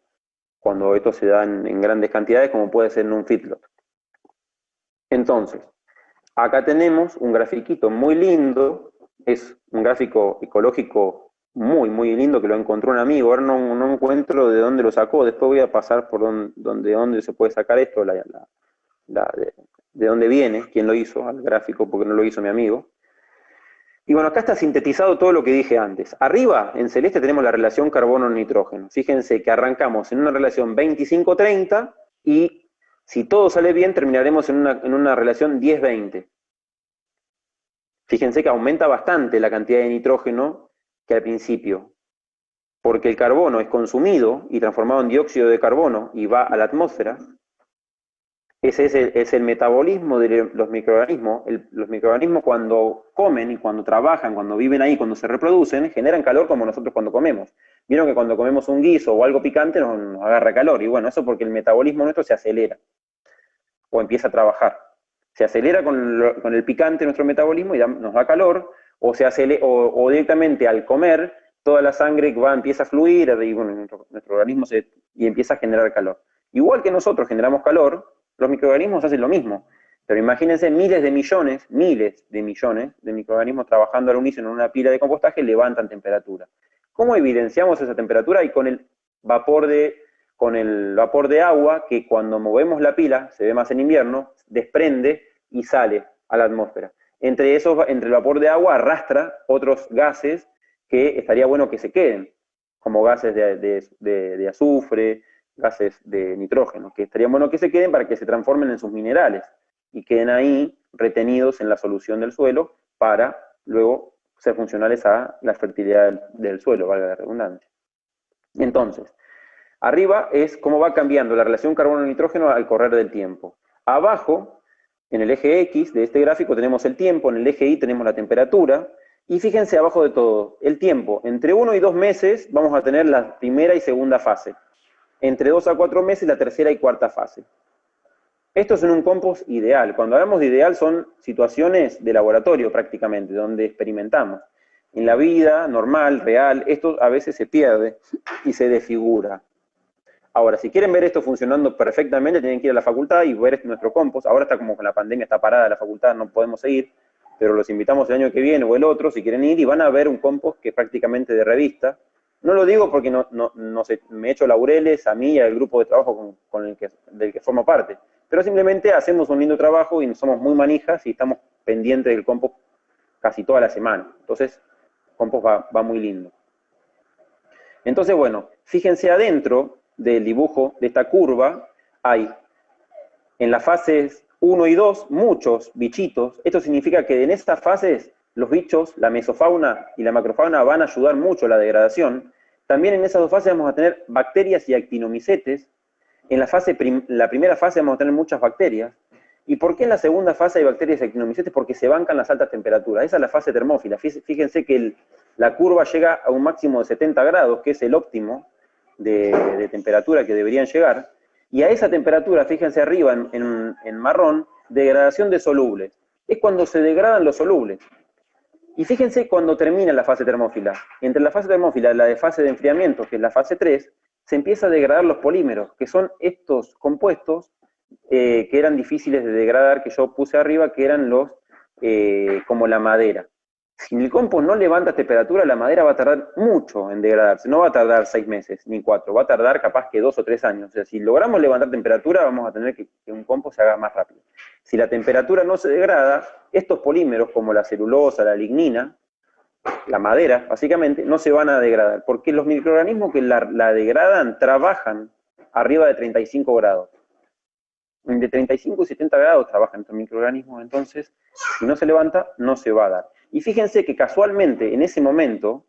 cuando estos se dan en grandes cantidades, como puede ser en un feedlot. Entonces, acá tenemos un grafiquito muy lindo, es un gráfico ecológico muy, muy lindo que lo encontró un amigo, ahora no encuentro de dónde lo sacó, después voy a pasar por dónde se puede sacar esto, de dónde viene, quién lo hizo al gráfico, porque no lo hizo mi amigo. Y bueno, acá está sintetizado todo lo que dije antes. Arriba, en celeste, tenemos la relación carbono-nitrógeno. Fíjense que arrancamos en una relación 25-30 y si todo sale bien, terminaremos en una relación 10-20. Fíjense que aumenta bastante la cantidad de nitrógeno que al principio, porque el carbono es consumido y transformado en dióxido de carbono y va a la atmósfera. Ese es el metabolismo de los microorganismos. Los microorganismos cuando comen y cuando trabajan, cuando viven ahí, cuando se reproducen, generan calor como nosotros cuando comemos. vieron que cuando comemos un guiso o algo picante nos agarra calor, y bueno, eso porque el metabolismo nuestro se acelera, o empieza a trabajar. Se acelera con el picante nuestro metabolismo y nos da calor, o directamente al comer, toda la sangre empieza a fluir, y bueno, nuestro organismo y empieza a generar calor. Igual que nosotros generamos calor, los microorganismos hacen lo mismo. Pero imagínense miles de millones de microorganismos trabajando al unísono en una pila de compostaje levantan temperatura. ¿Cómo evidenciamos esa temperatura? Y con el vapor de agua, que cuando movemos la pila, se ve más en invierno, desprende y sale a la atmósfera. Entre el vapor de agua arrastra otros gases que estaría bueno que se queden, como gases de azufre, gases de nitrógeno, que estaría bueno que se queden para que se transformen en sus minerales y queden ahí retenidos en la solución del suelo para luego ser funcionales a la fertilidad del suelo, valga la redundancia. Entonces, arriba es cómo va cambiando la relación carbono-nitrógeno al correr del tiempo. Abajo, en el eje X de este gráfico tenemos el tiempo, en el eje Y tenemos la temperatura, y fíjense abajo de todo, el tiempo, entre 1 y 2 meses vamos a tener la primera y segunda fase, entre 2 a 4 meses la tercera y cuarta fase. Esto es en un compost ideal. Cuando hablamos de ideal son situaciones de laboratorio prácticamente, donde experimentamos. En la vida normal, real, esto a veces se pierde y se desfigura. Ahora, si quieren ver esto funcionando perfectamente, tienen que ir a la facultad y ver nuestro compost. Ahora está como con la pandemia, está parada la facultad, no podemos seguir, pero los invitamos el año que viene o el otro, si quieren ir, y van a ver un compost que es prácticamente de revista. No lo digo porque no sé, me echo laureles a mí y al grupo de trabajo del que formo parte, pero simplemente hacemos un lindo trabajo y somos muy manijas y estamos pendientes del compost casi toda la semana. Entonces, el compost va muy lindo. Entonces, bueno, fíjense adentro del dibujo de esta curva, hay en las fases 1 y 2 muchos bichitos. Esto significa que en estas fases los bichos, la mesofauna y la macrofauna van a ayudar mucho a la degradación. También en esas dos fases vamos a tener bacterias y actinomicetes. En la primera fase vamos a tener muchas bacterias. ¿Y por qué en la segunda fase hay bacterias y actinomicetes? Porque se bancan las altas temperaturas. Esa es la fase termófila. Fíjense que la curva llega a un máximo de 70 grados, que es el óptimo de temperatura que deberían llegar. Y a esa temperatura, fíjense arriba en marrón, degradación de solubles. Es cuando se degradan los solubles. Y fíjense cuando termina la fase termófila. Entre la fase termófila y la de fase de enfriamiento, que es la fase 3, se empieza a degradar los polímeros, que son estos compuestos que eran difíciles de degradar, que yo puse arriba, que eran como la madera. Si el compost no levanta temperatura, la madera va a tardar mucho en degradarse. No va a tardar 6 meses, ni 4, va a tardar capaz que 2 o 3 años. O sea, si logramos levantar temperatura, vamos a tener que un compost se haga más rápido. Si la temperatura no se degrada, estos polímeros, como la celulosa, la lignina, la madera, básicamente, no se van a degradar, porque los microorganismos que la degradan trabajan arriba de 35 grados. De 35 y 70 grados trabajan estos microorganismos, entonces, si no se levanta, no se va a dar. Y fíjense que casualmente, en ese momento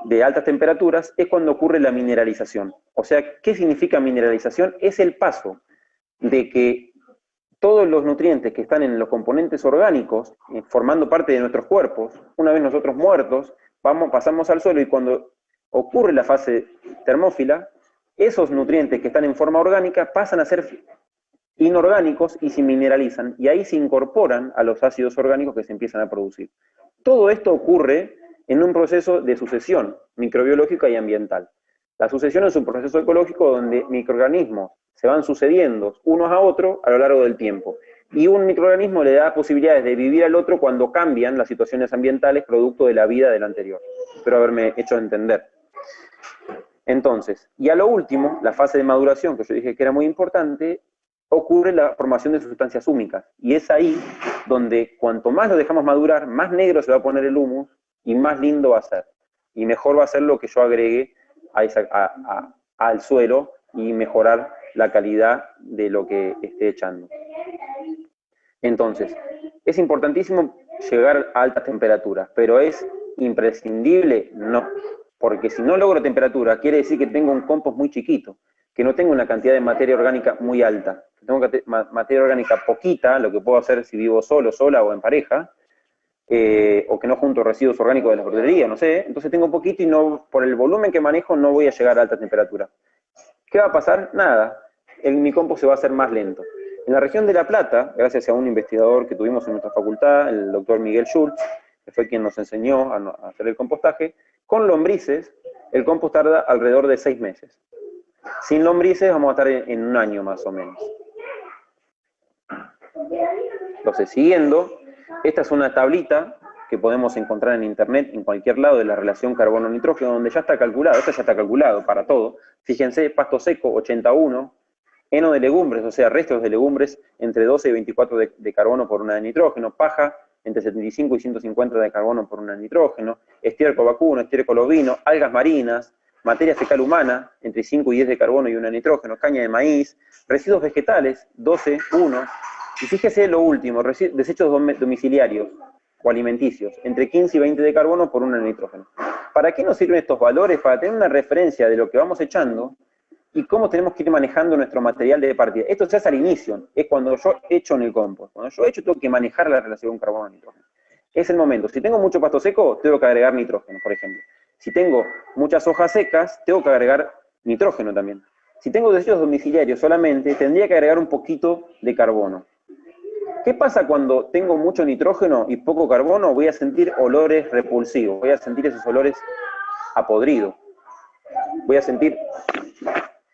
de altas temperaturas, es cuando ocurre la mineralización. O sea, ¿qué significa mineralización? Es el paso de que todos los nutrientes que están en los componentes orgánicos, formando parte de nuestros cuerpos, una vez nosotros muertos, pasamos al suelo, y cuando ocurre la fase termófila, esos nutrientes que están en forma orgánica pasan a ser inorgánicos y se mineralizan, y ahí se incorporan a los ácidos orgánicos que se empiezan a producir. Todo esto ocurre en un proceso de sucesión microbiológica y ambiental. La sucesión es un proceso ecológico donde microorganismos se van sucediendo unos a otros a lo largo del tiempo. Y un microorganismo le da posibilidades de vivir al otro cuando cambian las situaciones ambientales producto de la vida del anterior. Espero haberme hecho entender. Entonces, y a lo último, la fase de maduración, que yo dije que era muy importante, ocurre la formación de sustancias húmicas. Y es ahí donde cuanto más lo dejamos madurar, más negro se va a poner el humus y más lindo va a ser. Y mejor va a ser lo que yo agregue al suelo y mejorar la calidad de lo que esté echando. Entonces, es importantísimo llegar a altas temperaturas, pero ¿es imprescindible? No. Porque si no logro temperatura, quiere decir que tengo un compost muy chiquito, que no tengo una cantidad de materia orgánica muy alta. Tengo materia orgánica poquita, lo que puedo hacer si vivo solo, sola o en pareja, o que no junto residuos orgánicos de la verdulería, no sé, entonces tengo poquito y no, por el volumen que manejo no voy a llegar a alta temperatura. ¿Qué va a pasar? Nada, mi compost se va a hacer más lento. En la región de La Plata, gracias a un investigador que tuvimos en nuestra facultad, el doctor Miguel Schultz, que fue quien nos enseñó a hacer el compostaje, con lombrices el compost tarda alrededor de 6 meses. Sin lombrices vamos a estar en 1 año más o menos. Entonces, siguiendo, esta es una tablita que podemos encontrar en internet, en cualquier lado, de la relación carbono-nitrógeno, donde ya está calculado, esto ya está calculado para todo. Fíjense, pasto seco, 81, heno de legumbres, o sea, restos de legumbres, entre 12 y 24 de carbono por una de nitrógeno, paja, entre 75 y 150 de carbono por una de nitrógeno, estiércol vacuno, estiércol ovino, algas marinas, materia fecal humana, entre 5 y 10 de carbono y 1 de nitrógeno, caña de maíz, residuos vegetales, 12, 1, y fíjese lo último, desechos domiciliarios o alimenticios, entre 15 y 20 de carbono por 1 de nitrógeno. ¿Para qué nos sirven estos valores? Para tener una referencia de lo que vamos echando y cómo tenemos que ir manejando nuestro material de partida. Esto se hace al inicio, es cuando yo echo en el compost. Cuando yo echo tengo que manejar la relación carbono-nitrógeno. Es el momento. Si tengo mucho pasto seco, tengo que agregar nitrógeno, por ejemplo. Si tengo muchas hojas secas, tengo que agregar nitrógeno también. Si tengo desechos domiciliarios solamente, tendría que agregar un poquito de carbono. ¿Qué pasa cuando tengo mucho nitrógeno y poco carbono? Voy a sentir olores repulsivos, voy a sentir esos olores a podrido. Voy a sentir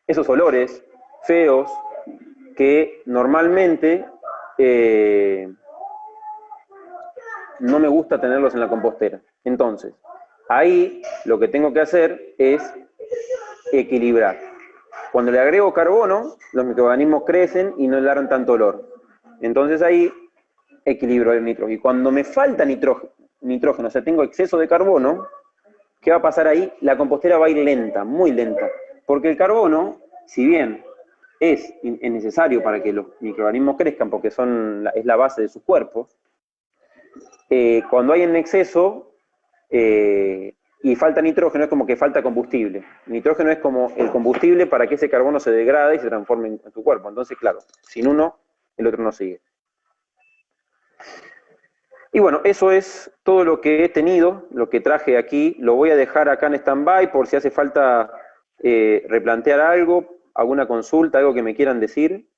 esos olores feos que normalmente no me gusta tenerlos en la compostera. Entonces, ahí lo que tengo que hacer es equilibrar. Cuando le agrego carbono, los microorganismos crecen y no largan tanto olor. Entonces ahí equilibro el nitrógeno. Y cuando me falta nitrógeno, o sea, tengo exceso de carbono, ¿qué va a pasar ahí? La compostera va a ir lenta, muy lenta. Porque el carbono, si bien es necesario para que los microorganismos crezcan, porque es la base de sus cuerpos, cuando hay en exceso y falta nitrógeno, es como que falta combustible. El nitrógeno es como el combustible para que ese carbono se degrade y se transforme en tu cuerpo. Entonces, claro, sin uno, el otro no sigue. Y bueno, eso es todo lo que he tenido, lo que traje aquí. Lo voy a dejar acá en stand-by por si hace falta replantear algo, alguna consulta, algo que me quieran decir.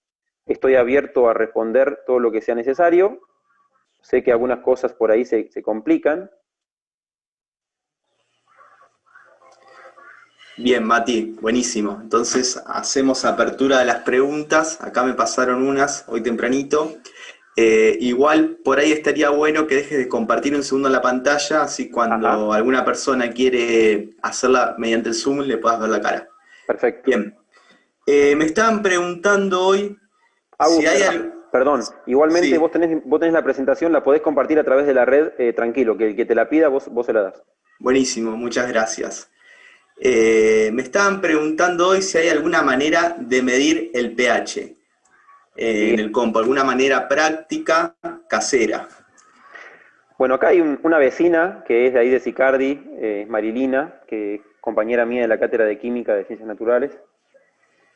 Estoy abierto a responder todo lo que sea necesario. Sé que algunas cosas por ahí se complican. Bien, Mati, buenísimo. Entonces, hacemos apertura de las preguntas. Acá me pasaron unas hoy tempranito. Igual, por ahí estaría bueno que dejes de compartir un segundo la pantalla, así cuando alguna persona quiere hacerla mediante el Zoom, le puedas ver la cara. Perfecto. Bien. Me estaban preguntando hoy si hay Perdón, igualmente sí. vos tenés la presentación, la podés compartir a través de la red, tranquilo, que el que te la pida vos se la das. Buenísimo, muchas gracias. Me estaban preguntando hoy si hay alguna manera de medir el pH en el compost, alguna manera práctica, casera. Bueno, acá hay una vecina que es de ahí de Sicardi, Marilina, que es compañera mía de la cátedra de Química de Ciencias Naturales.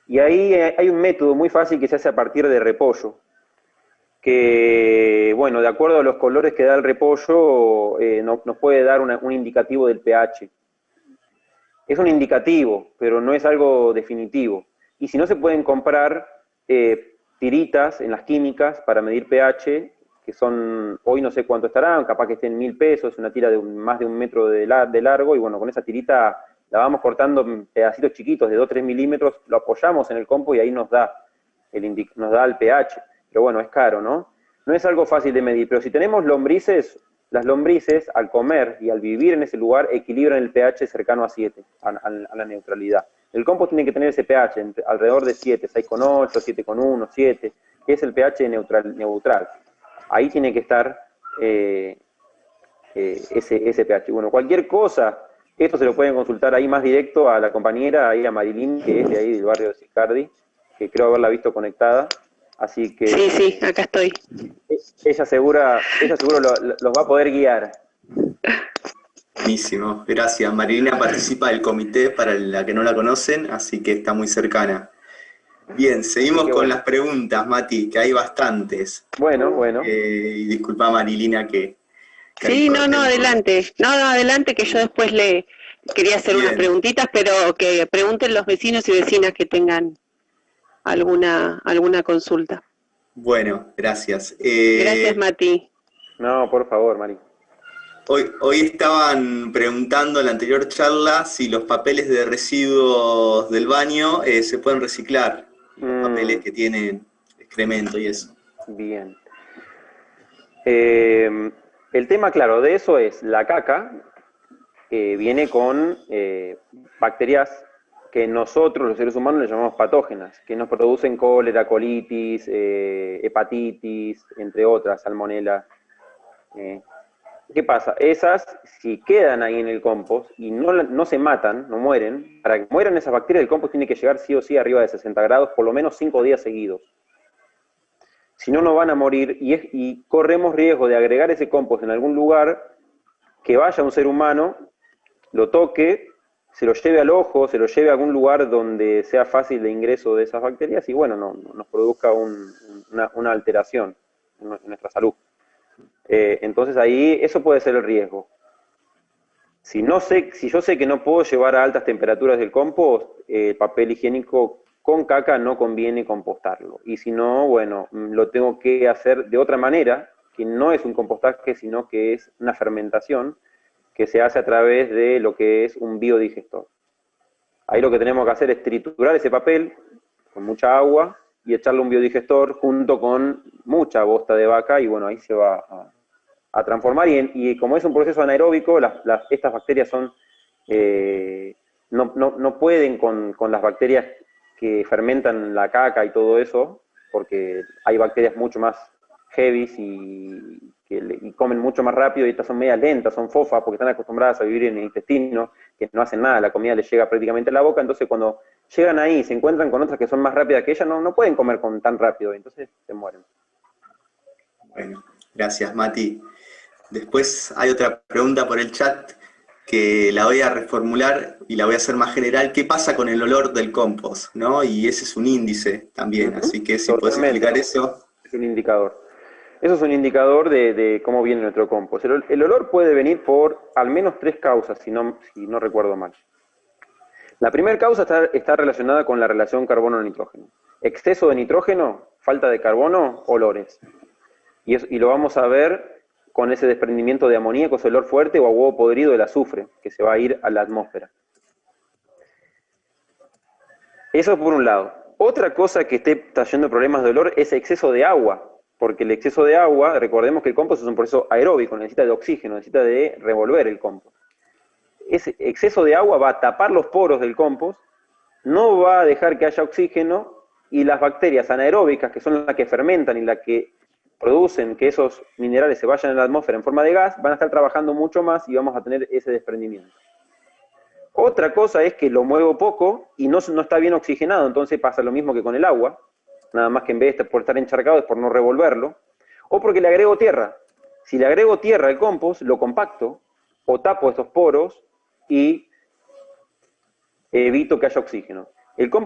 Y ahí hay un método muy fácil que se hace a partir de repollo, que, bueno, de acuerdo a los colores que da el repollo, nos puede dar un indicativo del pH. Es un indicativo, pero no es algo definitivo. Y si no, se pueden comprar tiritas en las químicas para medir pH, que son, hoy no sé cuánto estarán, capaz que estén 1.000 pesos, una tira de más de 1 metro de largo, y bueno, con esa tirita la vamos cortando en pedacitos chiquitos de 2-3 milímetros, lo apoyamos en el compost y ahí nos da el pH. Pero bueno, es caro, ¿no? No es algo fácil de medir, pero si tenemos lombrices, las lombrices al comer y al vivir en ese lugar equilibran el pH cercano a 7, a la neutralidad. El compost tiene que tener ese pH alrededor de 7, 6,8, 7,1, 7, que es el pH neutral. Ahí tiene que estar ese pH. Bueno, cualquier cosa, esto se lo pueden consultar ahí más directo a la compañera, ahí a Marilyn, que es de ahí del barrio de Sicardi, que creo haberla visto conectada. Así que Sí, acá estoy. Ella seguro los va a poder guiar. Buenísimo, gracias. Marilina participa del comité para la que no la conocen, así que está muy cercana. Bien, seguimos con las preguntas, Mati, que hay bastantes. Bueno. Y disculpa, Marilina, que Sí, no, adelante. No, adelante, que yo después le quería hacer unas preguntitas, pero que pregunten los vecinos y vecinas que tengan alguna consulta. Bueno, gracias. Gracias, Mati. No, por favor, Mari. Hoy estaban preguntando en la anterior charla si los papeles de residuos del baño se pueden reciclar, los papeles que tienen excremento y eso. Bien. El tema, claro, de eso es la caca, viene con bacterias que nosotros, los seres humanos, le llamamos patógenas, que nos producen cólera, colitis, hepatitis, entre otras, salmonela. ¿Qué pasa? Esas, si quedan ahí en el compost y no se matan, no mueren, para que mueran esas bacterias, el compost tiene que llegar sí o sí arriba de 60 grados, por lo menos 5 días seguidos. Si no, no van a morir y corremos riesgo de agregar ese compost en algún lugar, que vaya un ser humano, lo toque, se lo lleve al ojo, se lo lleve a algún lugar donde sea fácil de ingreso de esas bacterias y bueno, nos produzca una alteración en nuestra salud. Entonces ahí eso puede ser el riesgo. Si yo sé que no puedo llevar a altas temperaturas el compost, papel higiénico con caca no conviene compostarlo. Y si no, bueno, lo tengo que hacer de otra manera, que no es un compostaje, sino que es una fermentación que se hace a través de lo que es un biodigestor. Ahí lo que tenemos que hacer es triturar ese papel con mucha agua y echarle un biodigestor junto con mucha bosta de vaca y bueno, ahí se va a transformar y como es un proceso anaeróbico, estas bacterias son no pueden con las bacterias que fermentan la caca y todo eso, porque hay bacterias mucho más heavy y comen mucho más rápido y estas son medias lentas, son fofas, porque están acostumbradas a vivir en el intestino, que no hacen nada, la comida les llega prácticamente a la boca, entonces cuando llegan ahí y se encuentran con otras que son más rápidas que ellas, no pueden comer tan rápido, entonces se mueren. Bueno, gracias Mati. Después hay otra pregunta por el chat que la voy a reformular y la voy a hacer más general. ¿Qué pasa con el olor del compost? ¿No? Y ese es un índice también, así que si puedes explicar eso. Es un indicador. Eso es un indicador de cómo viene nuestro compost. El olor puede venir por al menos 3 causas, si no recuerdo mal. La primera causa está relacionada con la relación carbono-nitrógeno. Exceso de nitrógeno, falta de carbono, olores. Y lo vamos a ver con ese desprendimiento de amoníaco, ese olor fuerte, o a huevo podrido del azufre, que se va a ir a la atmósfera. Eso por un lado. Otra cosa que esté trayendo problemas de olor es exceso de agua, porque el exceso de agua, recordemos que el compost es un proceso aeróbico, necesita de oxígeno, necesita de revolver el compost. Ese exceso de agua va a tapar los poros del compost, no va a dejar que haya oxígeno, y las bacterias anaeróbicas, que son las que fermentan y las que producen que esos minerales se vayan a la atmósfera en forma de gas, van a estar trabajando mucho más y vamos a tener ese desprendimiento. Otra cosa es que lo muevo poco y no está bien oxigenado, entonces pasa lo mismo que con el agua, nada más que en vez de por estar encharcado es por no revolverlo, o porque le agrego tierra. Si le agrego tierra al compost, lo compacto, o tapo estos poros y evito que haya oxígeno.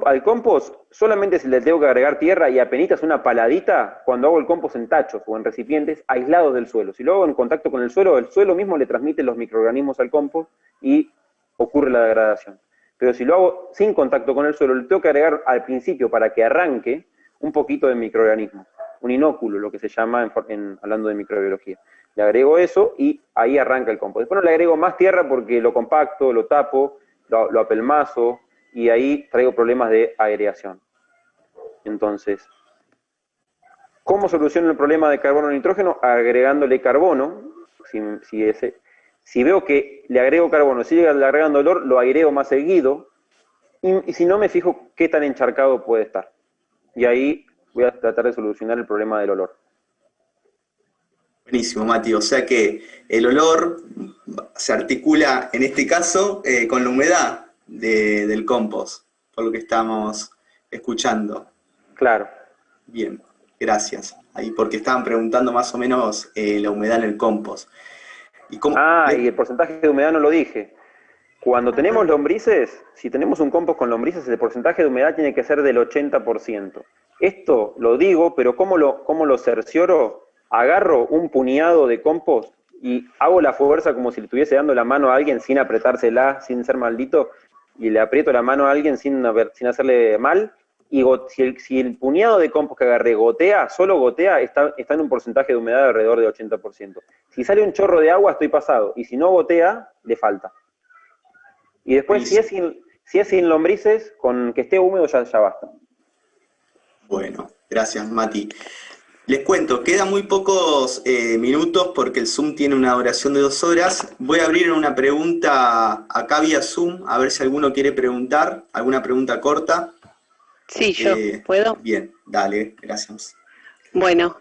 Al compost solamente se le tengo que agregar tierra y apenitas una paladita cuando hago el compost en tachos o en recipientes aislados del suelo. Si lo hago en contacto con el suelo mismo le transmite los microorganismos al compost y ocurre la degradación. Pero si lo hago sin contacto con el suelo, le tengo que agregar al principio para que arranque un poquito de microorganismo, un inóculo, lo que se llama hablando de microbiología. Le agrego eso y ahí arranca el compost. Después no le agrego más tierra porque lo compacto, lo tapo, lo apelmazo, y ahí traigo problemas de aireación. Entonces, ¿cómo soluciono el problema de carbono-nitrógeno? Agregándole carbono. Si veo que le agrego carbono, sigue agregando olor, lo aireo más seguido, y si no me fijo qué tan encharcado puede estar. Y ahí voy a tratar de solucionar el problema del olor. Buenísimo, Mati. O sea que el olor se articula, en este caso, con la humedad del compost, por lo que estamos escuchando. Claro. Bien, gracias. Ahí porque estaban preguntando más o menos la humedad en el compost. ¿Y y el porcentaje de humedad no lo dije. Cuando tenemos lombrices, si tenemos un compost con lombrices, el porcentaje de humedad tiene que ser del 80%. Esto lo digo, pero ¿cómo lo cercioro? Agarro un puñado de compost y hago la fuerza como si le estuviese dando la mano a alguien sin apretársela, sin ser maldito, y le aprieto la mano a alguien sin hacerle mal, y si el puñado de compost que agarré gotea, solo gotea, está en un porcentaje de humedad de alrededor de 80%. Si sale un chorro de agua, estoy pasado, y si no gotea, le falta. Y después, si es sin lombrices, con que esté húmedo ya basta. Bueno, gracias, Mati. Les cuento, quedan muy pocos minutos porque el Zoom tiene una duración de 2 horas. Voy a abrir una pregunta acá vía Zoom, a ver si alguno quiere preguntar, alguna pregunta corta. Sí, yo, ¿puedo? Bien, dale, gracias. Bueno,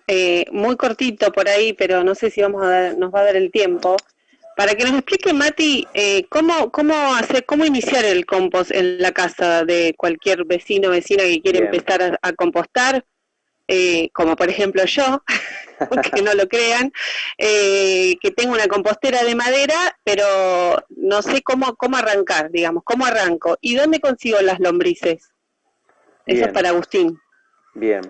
muy cortito por ahí, pero no sé si nos va a dar el tiempo. Para que nos explique, Mati, cómo iniciar el compost en la casa de cualquier vecino o vecina que quiere empezar a compostar. Como por ejemplo yo, que no lo crean, que tengo una compostera de madera, pero no sé cómo arrancar, digamos, cómo arranco. ¿Y dónde consigo las lombrices? Bien. Eso es para Agustín. Bien,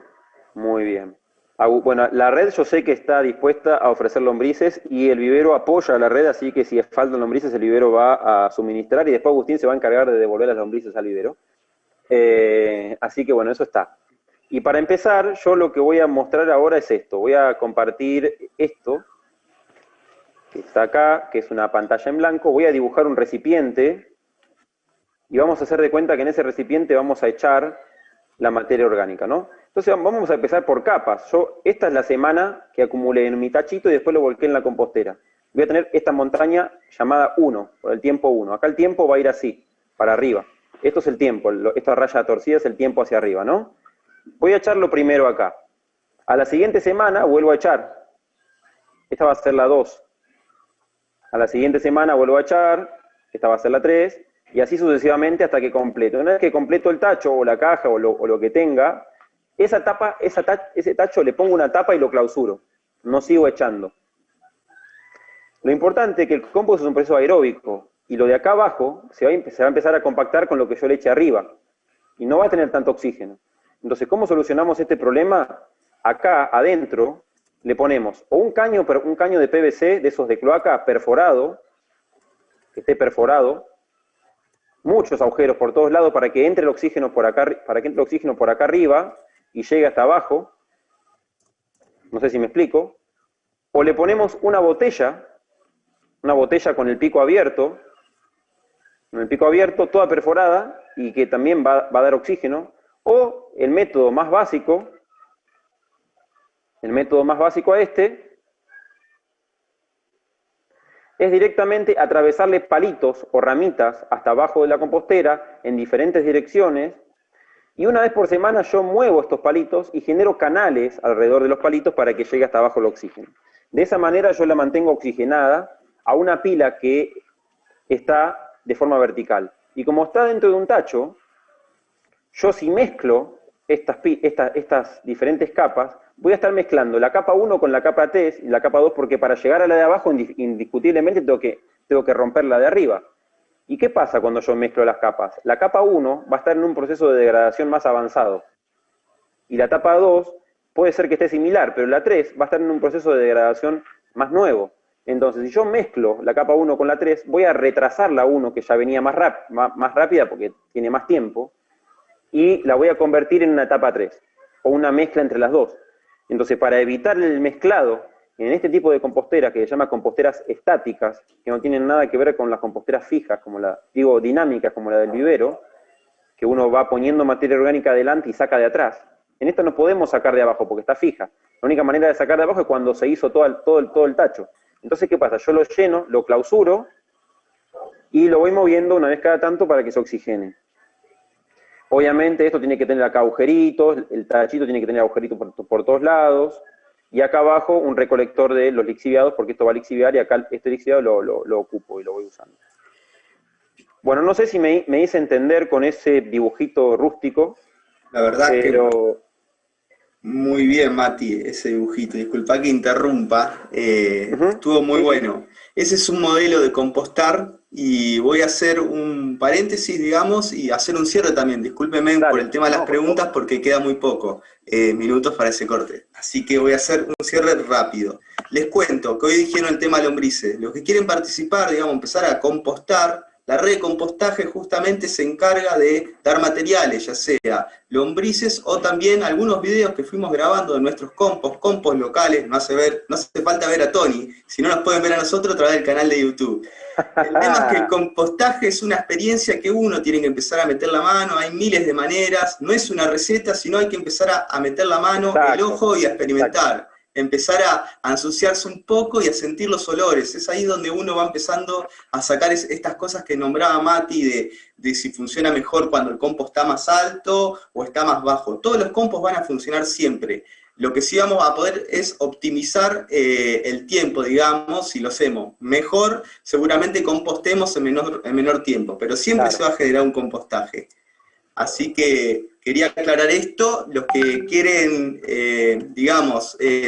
muy bien. Bueno, la red yo sé que está dispuesta a ofrecer lombrices y el vivero apoya a la red, así que si faltan lombrices el vivero va a suministrar y después Agustín se va a encargar de devolver las lombrices al vivero. Así que bueno, eso está. Y para empezar, yo lo que voy a mostrar ahora es esto. Voy a compartir esto, que está acá, que es una pantalla en blanco. Voy a dibujar un recipiente y vamos a hacer de cuenta que en ese recipiente vamos a echar la materia orgánica, ¿no? Entonces vamos a empezar por capas. Esta es la semana que acumulé en mi tachito y después lo volqué en la compostera. Voy a tener esta montaña llamada 1, por el tiempo 1. Acá el tiempo va a ir así, para arriba. Esto es el tiempo, esta raya torcida es el tiempo hacia arriba, ¿no? Voy a echarlo primero acá. A la siguiente semana vuelvo a echar. Esta va a ser la 2. A la siguiente semana vuelvo a echar. Esta va a ser la 3. Y así sucesivamente hasta que completo. Una vez que completo el tacho o la caja o lo que tenga, ese tacho le pongo una tapa y lo clausuro. No sigo echando. Lo importante es que el compost es un proceso aeróbico. Y lo de acá abajo se va a empezar a compactar con lo que yo le eche arriba. Y no va a tener tanto oxígeno. Entonces, ¿cómo solucionamos este problema? Acá, adentro, le ponemos o un caño de PVC, de esos de cloaca, perforado, que esté perforado, muchos agujeros por todos lados para que entre el oxígeno por acá, arriba y llegue hasta abajo. No sé si me explico. O le ponemos una botella con el pico abierto, toda perforada, y que también va a dar oxígeno. O el método más básico a este, es directamente atravesarle palitos o ramitas hasta abajo de la compostera en diferentes direcciones, y una vez por semana yo muevo estos palitos y genero canales alrededor de los palitos para que llegue hasta abajo el oxígeno. De esa manera yo la mantengo oxigenada a una pila que está de forma vertical. Y como está dentro de un tacho, yo si mezclo estas diferentes capas, voy a estar mezclando la capa 1 con la capa 3 y la capa 2, porque para llegar a la de abajo, indiscutiblemente tengo que romper la de arriba. ¿Y qué pasa cuando yo mezclo las capas? La capa 1 va a estar en un proceso de degradación más avanzado. Y la capa 2 puede ser que esté similar, pero la 3 va a estar en un proceso de degradación más nuevo. Entonces, si yo mezclo la capa 1 con la 3, voy a retrasar la 1, que ya venía más rápida porque tiene más tiempo, y la voy a convertir en una etapa 3, o una mezcla entre las dos. Entonces, para evitar el mezclado, en este tipo de composteras, que se llama composteras estáticas, que no tienen nada que ver con las composteras fijas, dinámicas, como la del vivero, que uno va poniendo materia orgánica adelante y saca de atrás. En esta no podemos sacar de abajo, porque está fija. La única manera de sacar de abajo es cuando se hizo todo el tacho. Entonces, ¿qué pasa? Yo lo lleno, lo clausuro, y lo voy moviendo una vez cada tanto para que se oxigene. Obviamente esto tiene que tener acá agujeritos, el tachito tiene que tener agujeritos por todos lados, y acá abajo un recolector de los lixiviados, porque esto va a lixiviar, y acá este lixiviado lo ocupo y lo voy usando. Bueno, no sé si me hice entender con ese dibujito rústico. La verdad que muy bien, Mati, ese dibujito. Disculpa que interrumpa, estuvo muy bueno. Ese es un modelo de compostar, y voy a hacer un paréntesis, digamos, y hacer un cierre también. Discúlpeme por el tema de las preguntas, porque queda muy poco minutos para ese corte. Así que voy a hacer un cierre rápido. les cuento que hoy dijeron el tema lombrices. Los que quieren participar, digamos, empezar a compostar, la red de compostaje justamente se encarga de dar materiales, ya sea lombrices o también algunos videos que fuimos grabando de nuestros compos locales. No hace falta ver a Tony, si no nos pueden ver a nosotros a través del canal de YouTube. El tema es que el compostaje es una experiencia que uno tiene que empezar a meter la mano, hay miles de maneras, no es una receta, sino hay que empezar a meter la mano, exacto, el ojo y a experimentar. Exacto. Empezar a ensuciarse un poco y a sentir los olores. Es ahí donde uno va empezando a sacar estas cosas que nombraba Mati, de si funciona mejor cuando el compost está más alto o está más bajo. Todos los compost van a funcionar siempre. Lo que sí vamos a poder es optimizar el tiempo, digamos, si lo hacemos mejor, seguramente compostemos en menor tiempo, pero siempre claro, se va a generar un compostaje. Así que quería aclarar esto. Los que quieren,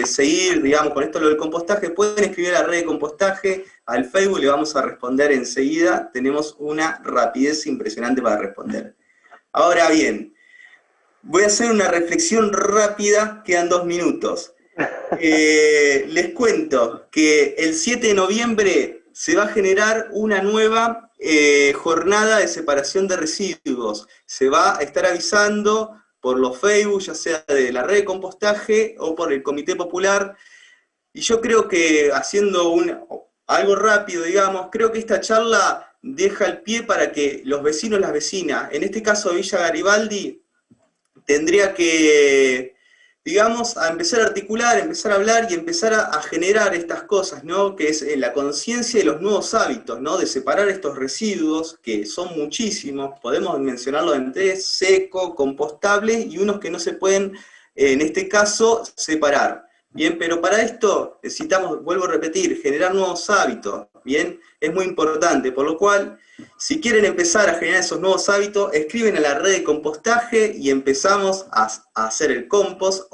seguir, digamos, con esto lo del compostaje, pueden escribir a la red de compostaje, al Facebook, le vamos a responder enseguida. Tenemos una rapidez impresionante para responder. Ahora bien, voy a hacer una reflexión rápida, quedan 2 minutos. Les cuento que el 7 de noviembre se va a generar una nueva jornada de separación de residuos. Se va a estar avisando por los Facebook, ya sea de la red de compostaje o por el Comité Popular. Y yo creo que, haciendo algo rápido, digamos, creo que esta charla deja el pie para que los vecinos, las vecinas, en este caso Villa Garibaldi, tendría que, digamos, a empezar a articular, empezar a hablar y empezar a generar estas cosas, ¿no? Que es la conciencia de los nuevos hábitos, ¿no? De separar estos residuos, que son muchísimos, podemos mencionarlos en 3, seco, compostable, y unos que no se pueden, en este caso, separar. Bien, pero para esto necesitamos, vuelvo a repetir, generar nuevos hábitos, ¿bien? Es muy importante, por lo cual, si quieren empezar a generar esos nuevos hábitos, escriben a la red de compostaje y empezamos a hacer el compost,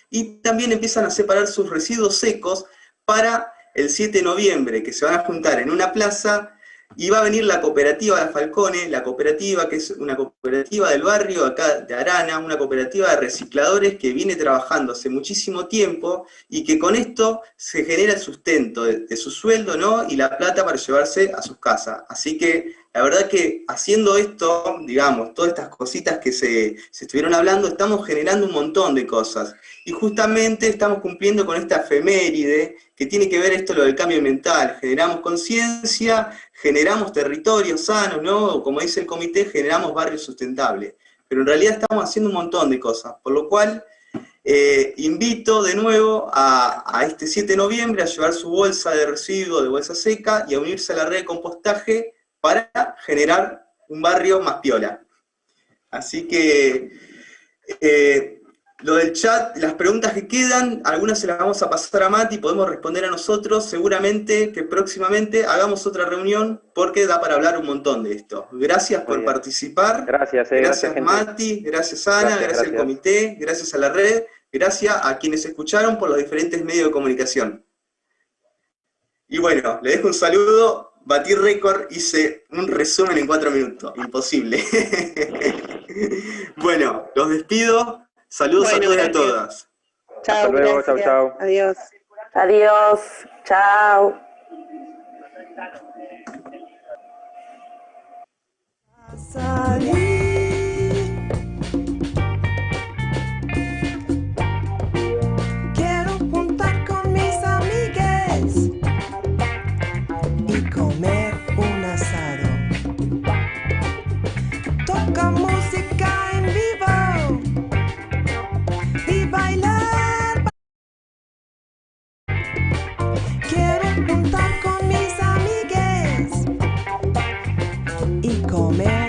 y también empiezan a separar sus residuos secos para el 7 de noviembre, que se van a juntar en una plaza, y va a venir la cooperativa de Falcone, la cooperativa que es una cooperativa del barrio acá de Arana, una cooperativa de recicladores que viene trabajando hace muchísimo tiempo y que con esto se genera el sustento de su sueldo, ¿no? Y la plata para llevarse a sus casas. Así que la verdad que haciendo esto, digamos, todas estas cositas que se estuvieron hablando, estamos generando un montón de cosas. Y justamente estamos cumpliendo con esta efeméride que tiene que ver esto lo del cambio mental. Generamos conciencia, generamos territorios sanos, ¿no? O como dice el comité, generamos barrios sustentables. Pero en realidad estamos haciendo un montón de cosas, por lo cual invito de nuevo a este 7 de noviembre a llevar su bolsa de residuos, de bolsa seca, y a unirse a la red de compostaje para generar un barrio más piola. Así que lo del chat, las preguntas que quedan, algunas se las vamos a pasar a Mati, podemos responder a nosotros, seguramente que próximamente hagamos otra reunión, porque da para hablar un montón de esto. Gracias por participar, gracias Mati, gracias Ana, gracias al comité, gracias a la red, gracias a quienes escucharon por los diferentes medios de comunicación. Y bueno, le dejo un saludo. Batí récord, hice un resumen en 4 minutos, imposible. Bueno, los despido, saludos a todos y a todas. Chao, hasta luego, chao, chao. Adiós. Adiós, chao. Quiero juntar con mis amigues y comer un asado. Toca música en vivo y bailar. Quiero juntar con mis amigues y comer